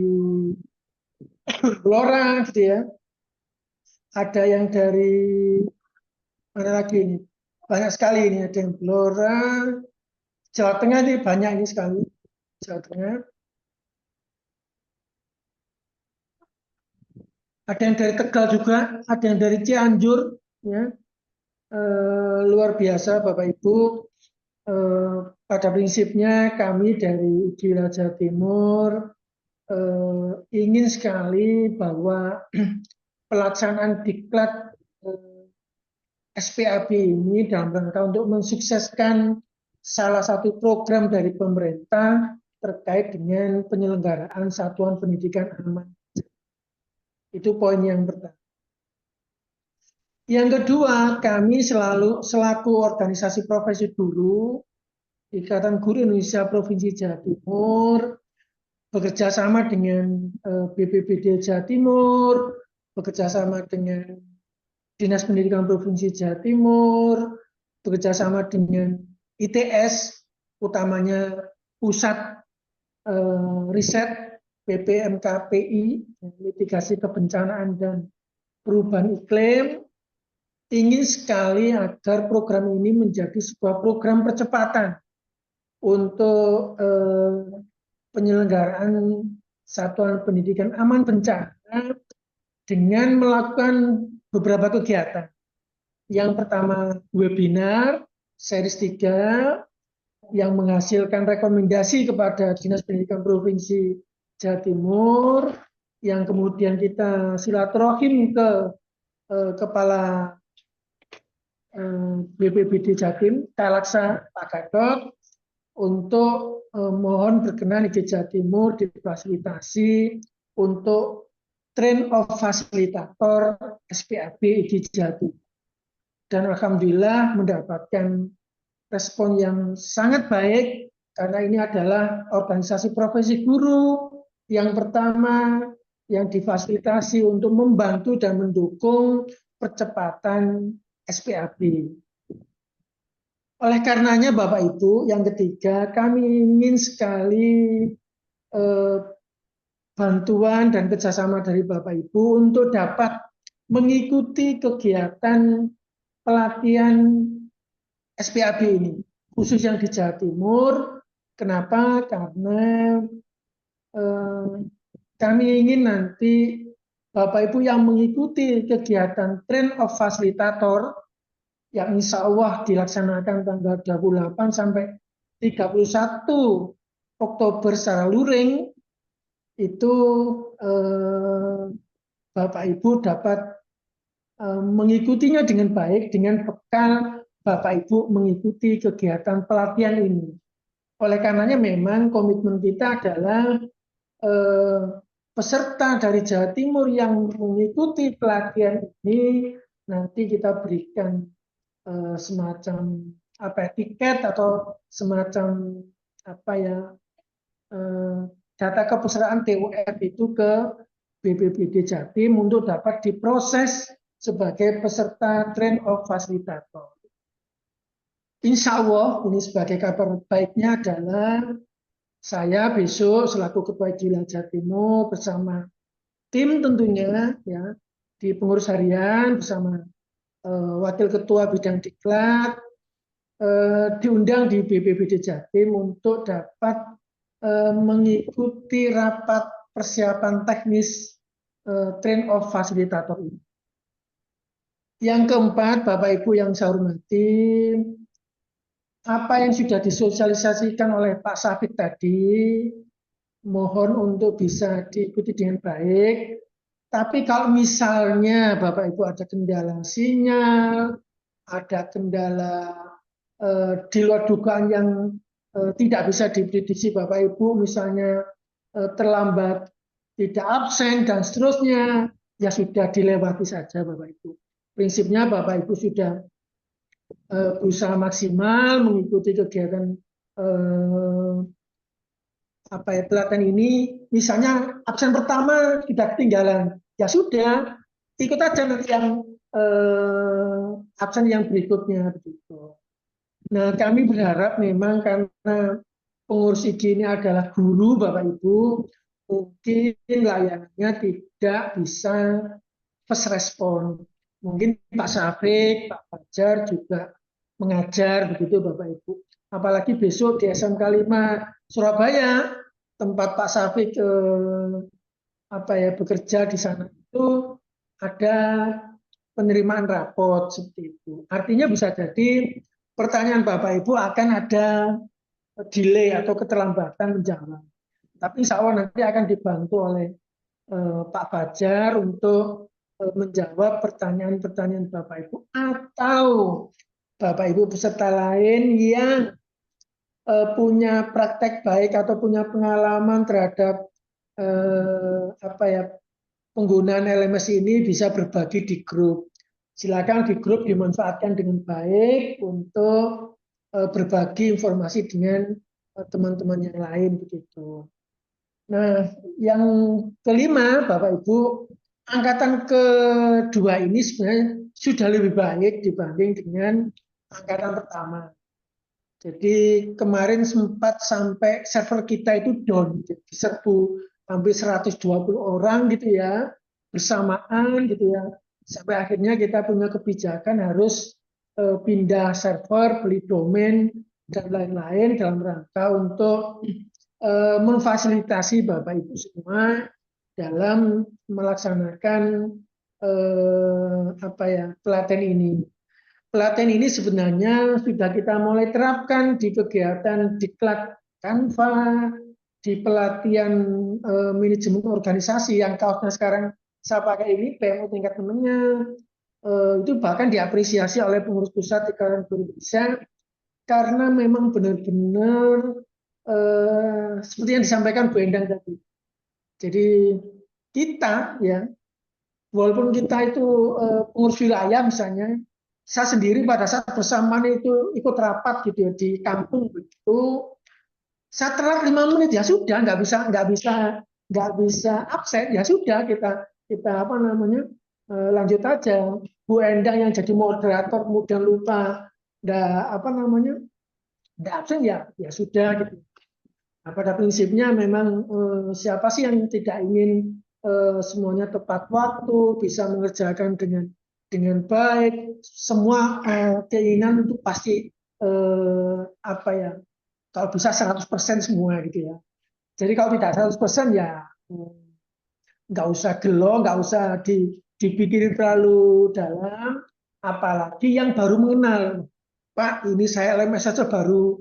Blora gitu ya, ada yang dari mana lagi ini, banyak sekali ini, ada yang Blora, Jawa Tengah ini banyak ini sekali, Jawa Tengah. Ada yang dari Tegal juga, ada yang dari Cianjur, ya. Luar biasa Bapak Ibu. Pada prinsipnya kami dari IKI wilayah Jawa Timur ingin sekali bahwa pelaksanaan diklat SPAB ini dalam rangka untuk mensukseskan salah satu program dari pemerintah terkait dengan penyelenggaraan satuan pendidikan aman. Itu poin yang pertama. Yang kedua, kami selaku organisasi profesi guru, Ikatan Guru Indonesia Provinsi Jawa Timur, bekerja sama dengan BPBD Jawa Timur, bekerja sama dengan Dinas Pendidikan Provinsi Jawa Timur, bekerja sama dengan ITS, utamanya Pusat Riset PPMKPI, Mitigasi Kebencanaan dan Perubahan Iklim, ingin sekali agar program ini menjadi sebuah program percepatan untuk penyelenggaraan satuan pendidikan aman bencana dengan melakukan beberapa kegiatan. Yang pertama webinar series 3 yang menghasilkan rekomendasi kepada Dinas Pendidikan Provinsi Jawa Timur, yang kemudian kita silaturahim ke Kepala BPBD Jatim, Kalaksa Pak Gadot, untuk mohon berkenan IKI Jawa Timur difasilitasi untuk train of fasilitator SPAB di Jatim. Dan alhamdulillah mendapatkan respon yang sangat baik karena ini adalah organisasi profesi guru yang pertama yang difasilitasi untuk membantu dan mendukung percepatan SPAB. Oleh karenanya Bapak Ibu, yang ketiga kami ingin sekali bantuan dan kerjasama dari Bapak Ibu untuk dapat mengikuti kegiatan pelatihan SPAB ini, khusus yang di Jawa Timur. Kenapa? Karena kami ingin nanti Bapak Ibu yang mengikuti kegiatan Train of Facilitator yang insya Allah dilaksanakan tanggal 28 sampai 31 Oktober secara luring, itu Bapak Ibu dapat mengikutinya dengan baik dengan bekal Bapak Ibu mengikuti kegiatan pelatihan ini. Oleh karenanya memang komitmen kita adalah peserta dari Jawa Timur yang mengikuti pelatihan ini nanti kita berikan semacam tiket atau semacam data kepesertaan TUF itu ke BPBD Jatim untuk dapat diproses sebagai peserta Train of Facilitator. Insya Allah ini sebagai kabar baiknya adalah saya besok selaku Ketua Ijila Jawa Timur bersama tim tentunya ya di pengurus harian bersama Wakil Ketua Bidang Diklat diundang di BPBD Jatim untuk dapat mengikuti rapat persiapan teknis Train of Facilitator ini. Yang keempat, Bapak Ibu yang saya hormati, apa yang sudah disosialisasikan oleh Pak Safik tadi, mohon untuk bisa diikuti dengan baik. Tapi kalau misalnya Bapak Ibu ada kendala sinyal, ada kendala di luar dugaan yang tidak bisa diprediksi Bapak Ibu, misalnya terlambat, tidak absen, dan seterusnya, ya sudah dilewati saja Bapak Ibu. Prinsipnya Bapak Ibu sudah berusaha maksimal mengikuti kegiatan pelatihan ini. Misalnya absen pertama tidak ketinggalan, ya sudah ikut aja nanti yang absen yang berikutnya begitu. Nah, kami berharap memang karena pengurus IG ini adalah guru Bapak Ibu, mungkin layanannya tidak bisa first respon. Mungkin Pak Safik, Pak Fajar juga mengajar begitu Bapak Ibu. Apalagi besok di SMK 5 Surabaya, tempat Pak Safik bekerja di sana itu ada penerimaan rapot seperti itu. Artinya bisa jadi pertanyaan Bapak Ibu akan ada delay atau keterlambatan menjawab. Tapi insya Allah nanti akan dibantu oleh Pak Fajar untuk menjawab pertanyaan-pertanyaan Bapak Ibu atau Bapak Ibu peserta lain yang punya praktek baik atau punya pengalaman terhadap penggunaan LMS ini bisa berbagi di grup. Silakan di grup dimanfaatkan dengan baik untuk berbagi informasi dengan teman-teman yang lain begitu. Nah, yang kelima Bapak Ibu, angkatan kedua ini sebenarnya sudah lebih baik dibanding dengan angkatan pertama. Jadi kemarin sempat sampai server kita itu down, diserbu hampir 120 orang gitu ya, bersamaan gitu ya. Sampai akhirnya kita punya kebijakan harus pindah server, beli domain dan lain-lain dalam rangka untuk memfasilitasi Bapak Ibu semua dalam melaksanakan pelatihan ini. Pelatihan ini sebenarnya sudah kita mulai terapkan di kegiatan Diklat Canva, di pelatihan manajemen organisasi yang kaosnya sekarang saya pakai ini, PMU tingkat temennya, itu bahkan diapresiasi oleh pengurus pusat Ikatan Guru Indonesia karena memang benar-benar seperti yang disampaikan Bu Endang tadi. Jadi kita ya, walaupun kita itu pengurus wilayah misalnya, saya sendiri pada saat bersamaan itu ikut rapat gitu ya di kampung begitu, saya telat 5 menit ya sudah, nggak bisa absen ya sudah, kita apa namanya lanjut aja. Bu Endang yang jadi moderator kemudian lupa apa namanya nggak absen ya sudah gitu. Nah, pada prinsipnya memang siapa sih yang tidak ingin semuanya tepat waktu, bisa mengerjakan dengan baik, semua keinginan itu pasti apa ya, kalau bisa 100% semua gitu ya. Jadi kalau tidak 100% ya nggak usah gelo, nggak usah dipikirin terlalu dalam, apalagi yang baru mengenal. Pak, ini saya LMS saja baru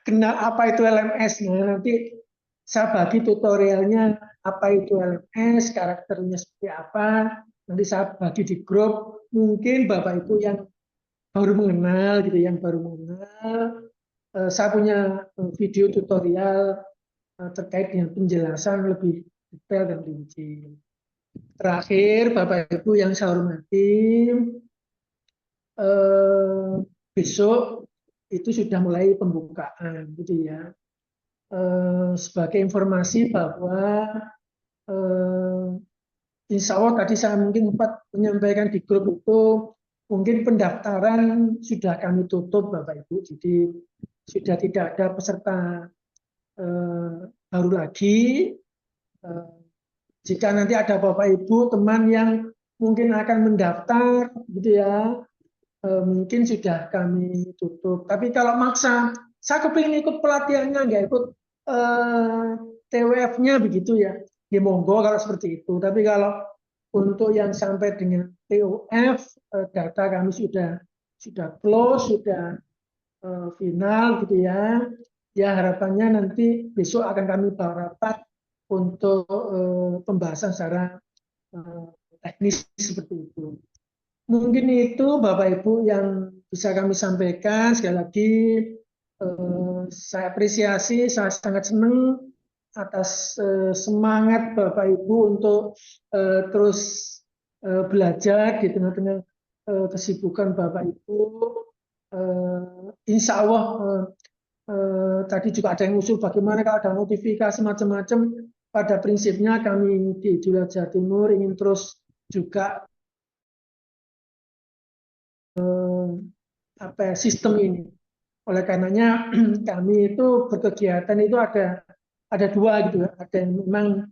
kenal apa itu LMS. Nah, nanti saya bagi tutorialnya apa itu LMS, karakternya seperti apa. Nanti saya bagi di grup. Mungkin Bapak Ibu yang baru mengenal gitu, yang baru mengenal. Saya punya video tutorial terkait dengan penjelasan lebih detail dan rinci. Terakhir, Bapak Ibu yang saya hormati, besok itu sudah mulai pembukaan gitu ya. Sebagai informasi bahwa insya Allah tadi saya mungkin sempat menyampaikan di grup itu, mungkin pendaftaran sudah kami tutup Bapak Ibu, jadi sudah tidak ada peserta baru lagi. Jika nanti ada Bapak Ibu teman yang mungkin akan mendaftar gitu ya, mungkin sudah kami tutup. Tapi kalau maksa, saya kepingin ikut pelatihannya, nggak ikut TWF-nya begitu ya, ya monggo kalau seperti itu. Tapi kalau untuk yang sampai dengan TOF, data kami sudah close, sudah final gitu ya. Ya harapannya nanti besok akan kami bawa rapat untuk pembahasan secara teknis seperti itu. Mungkin itu Bapak Ibu yang bisa kami sampaikan. Sekali lagi saya apresiasi, saya sangat senang atas semangat Bapak Ibu untuk terus belajar di tengah-tengah kesibukan Bapak Ibu. Insya Allah tadi juga ada yang usul bagaimana kalau ada notifikasi macam-macam. Pada prinsipnya kami di Julia Jawa Timur ingin terus juga sistem ini. Oleh karenanya kami itu berkegiatan itu ada dua gitu ya. Ada yang memang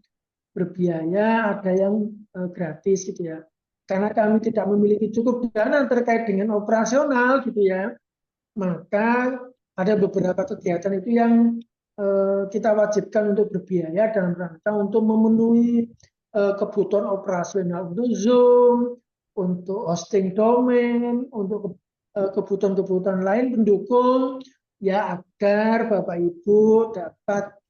berbiaya, ada yang gratis gitu ya. Karena kami tidak memiliki cukup dana terkait dengan operasional gitu ya, maka ada beberapa kegiatan itu yang kita wajibkan untuk berbiaya dalam rangka untuk memenuhi kebutuhan operasional untuk Zoom, untuk hosting domain, untuk kebutuhan-kebutuhan lain pendukung ya, agar Bapak Ibu dapat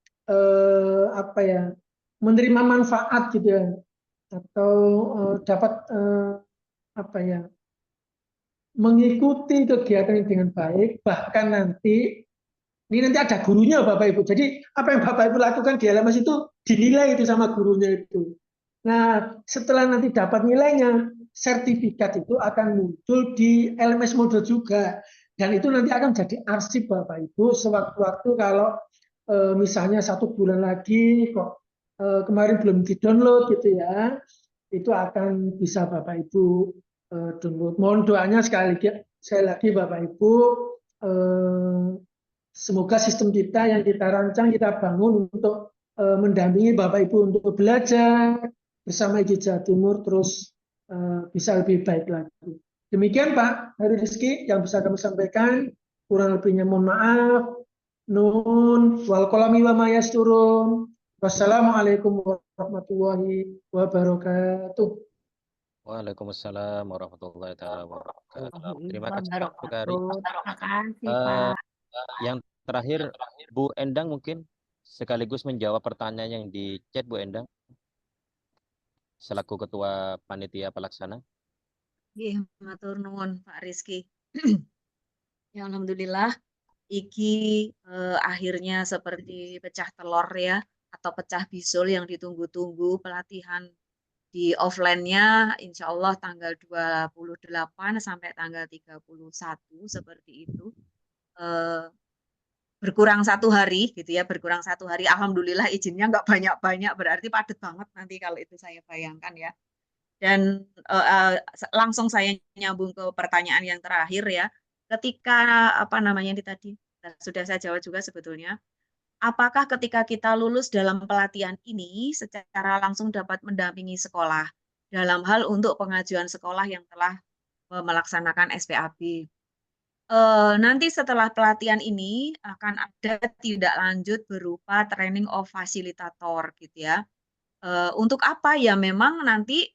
menerima manfaat gitu ya, atau dapat mengikuti kegiatan ini dengan baik. Bahkan nanti ada gurunya Bapak Ibu. Jadi apa yang Bapak Ibu lakukan di LMS itu dinilai itu sama gurunya itu. Nah, setelah nanti dapat nilainya, sertifikat itu akan muncul di LMS modul juga. Dan itu nanti akan jadi arsip Bapak Ibu sewaktu-waktu kalau misalnya 1 bulan lagi kok kemarin belum di-download gitu ya, itu akan bisa Bapak Ibu download. Mohon doanya sekali lagi Bapak Ibu, semoga sistem kita yang kita rancang, kita bangun untuk mendampingi Bapak Ibu untuk belajar bersama IJ Jawa Timur terus bisa lebih baik lagi. Demikian Pak Heri Rizky yang bisa kami sampaikan. Kurang lebihnya mohon maaf. Nun wal kolami wa mayasturun. Wassalamualaikum warahmatullahi wabarakatuh. Waalaikumsalam warahmatullahi wabarakatuh. Terima kasih Pak Sukari. Terima kasih Pak. Yang terakhir Bu Endang mungkin sekaligus menjawab pertanyaan yang di chat Bu Endang selaku Ketua Panitia Pelaksana. Nggih, matur nuwun Pak Rizky. Ya alhamdulillah iki akhirnya seperti pecah telur ya. atau pecah bisul yang ditunggu-tunggu pelatihan di offline-nya insya Allah tanggal 28 sampai tanggal 31 seperti itu. Berkurang 1 hari gitu ya, berkurang 1 hari. Alhamdulillah izinnya nggak banyak-banyak, berarti padat banget nanti kalau itu saya bayangkan ya. Dan langsung saya nyambung ke pertanyaan yang terakhir ya. Ketika apa namanya ini tadi sudah saya jawab juga sebetulnya. Apakah ketika kita lulus dalam pelatihan ini secara langsung dapat mendampingi sekolah dalam hal untuk pengajuan sekolah yang telah melaksanakan SPAB? Nanti setelah pelatihan ini akan ada tindak lanjut berupa training of facilitator gitu ya. Untuk apa ya memang nanti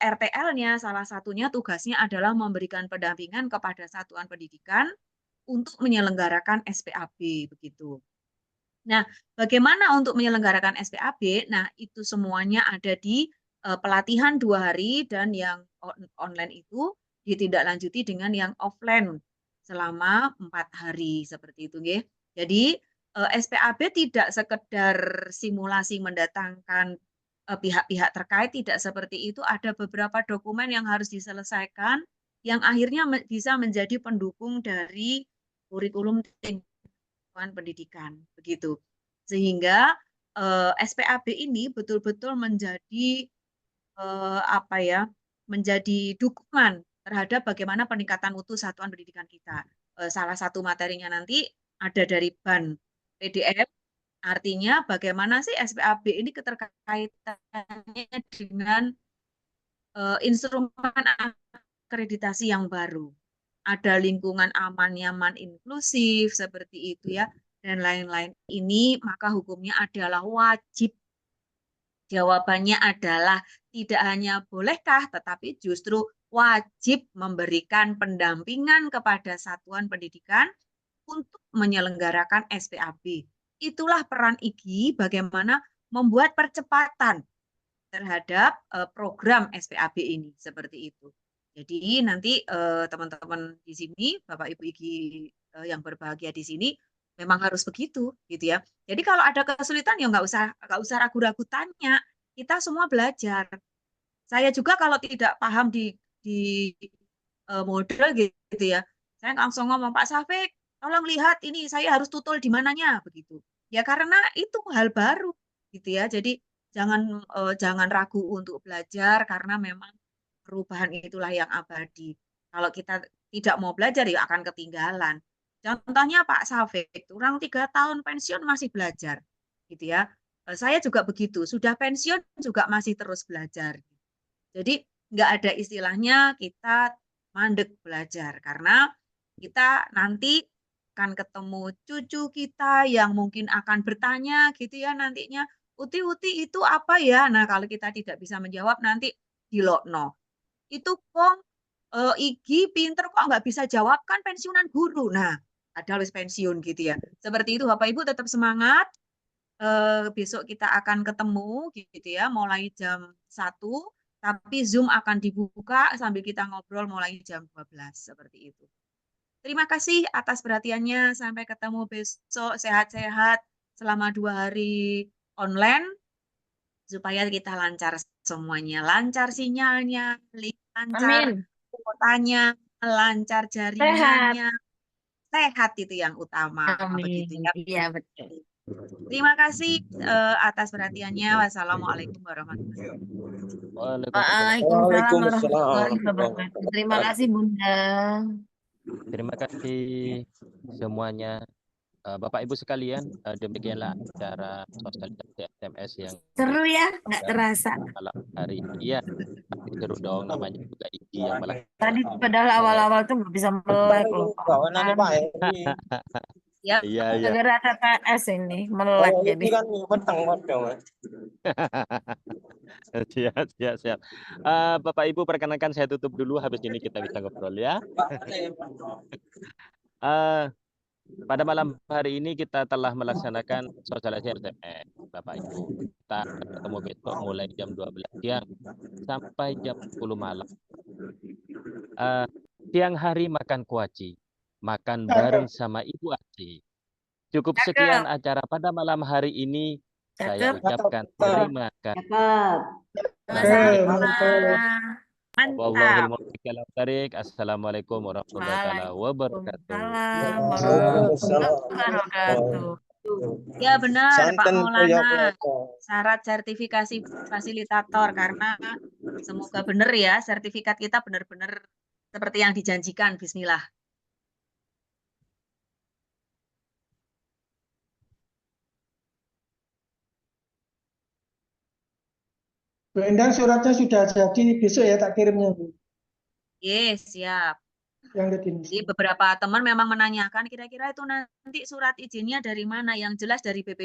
RTL-nya salah satunya tugasnya adalah memberikan pendampingan kepada satuan pendidikan untuk menyelenggarakan SPAB begitu. Nah, bagaimana untuk menyelenggarakan SPAB? Nah, itu semuanya ada di pelatihan 2 hari dan yang online itu ditindaklanjuti dengan yang offline selama 4 hari seperti itu, nggih. Jadi SPAB tidak sekedar simulasi mendatangkan pihak-pihak terkait, tidak seperti itu. Ada beberapa dokumen yang harus diselesaikan yang akhirnya bisa menjadi pendukung dari kurikulum pendidikan begitu. Sehingga SPAB ini betul-betul menjadi apa ya? Menjadi dukungan terhadap bagaimana peningkatan mutu satuan pendidikan kita. Salah satu materinya nanti ada dari BAN PDF, artinya bagaimana sih SPAB ini keterkaitannya dengan instrumen akreditasi yang baru. Ada lingkungan aman, nyaman, inklusif, seperti itu ya, dan lain-lain. Ini maka hukumnya adalah wajib. Jawabannya adalah tidak hanya bolehkah, tetapi justru wajib memberikan pendampingan kepada satuan pendidikan untuk menyelenggarakan SPAB. Itulah peran IGI bagaimana membuat percepatan terhadap program SPAB ini, seperti itu. Jadi nanti teman-teman di sini, Bapak Ibu IGI yang berbahagia di sini, memang harus begitu, gitu ya. Jadi kalau ada kesulitan ya nggak usah ragu-ragu tanya. Kita semua belajar. Saya juga kalau tidak paham di model gitu ya, saya langsung ngomong, Pak Safik, tolong lihat ini saya harus tutul di mananya begitu. Ya karena itu hal baru, gitu ya. Jadi jangan ragu untuk belajar karena memang perubahan itulah yang abadi. Kalau kita tidak mau belajar ya akan ketinggalan. Contohnya Pak Safik, orang 3 tahun pensiun masih belajar, gitu ya. Saya juga begitu, sudah pensiun juga masih terus belajar. Jadi nggak ada istilahnya kita mandek belajar karena kita nanti akan ketemu cucu kita yang mungkin akan bertanya gitu ya nantinya, Uti itu apa ya? Nah kalau kita tidak bisa menjawab nanti dilokno. Itu kok Igi pinter kok nggak bisa jawab kan pensiunan guru. Nah ada harus pensiun gitu ya. Seperti itu Bapak Ibu tetap semangat. Besok kita akan ketemu gitu ya mulai jam 1, tapi Zoom akan dibuka sambil kita ngobrol mulai jam 12 seperti itu. Terima kasih atas perhatiannya. Sampai ketemu besok. Sehat-sehat selama 2 hari online supaya kita lancar semuanya. Lancar sinyalnya, lancar kuotanya, lancar jaringannya. Sehat itu yang utama. Begitu ya. Iya betul. Terima kasih atas perhatiannya. Wassalamualaikum warahmatullahi wabarakatuh. Waalaikumsalam warahmatullahi wabarakatuh. Terima kasih Bunda. Terima kasih semuanya. Bapak Ibu sekalian, demikianlah acara sosialisasi SMS yang Seru ya, nggak terasa. malam hari ini. Iya, seru dong, namanya juga IGI yang Tadi padahal awal-awal tuh nggak bisa melek loh. Ya, iya. Gara-gara TTS ini melek jadi. Ini kan petang dong. Siap. Bapak Ibu perkenankan saya tutup dulu, habis ini kita bisa ngobrol ya. Pada malam hari ini kita telah melaksanakan sosialisasi SMS, Bapak Ibu. Kita ketemu besok mulai jam 12 siang sampai jam 10 malam. Siang hari makan kuaci, makan bareng sama Ibu Aci. Cukup sekian acara pada malam hari ini. saya Cakep. ucapkan terima kasih. Cakep. Sama-sama. Wallahul Mantap. muwaffiq ila thariq. Assalamualaikum warahmatullahi taala wabarakatuh. Waalaikumsalam Waalaikumsalam. warahmatullahi wabarakatuh. Ya benar, Pak Santen tuh ya Maulana. apa? Syarat sertifikasi fasilitator karena semoga benar ya sertifikat kita benar-benar seperti yang dijanjikan. Bismillah. Bu Endang suratnya sudah jadi, besok ya tak kirimnya Bu, Yes, siap. yang ke dinas. Jadi beberapa teman memang menanyakan kira-kira itu nanti surat izinnya dari mana? Yang jelas dari BPB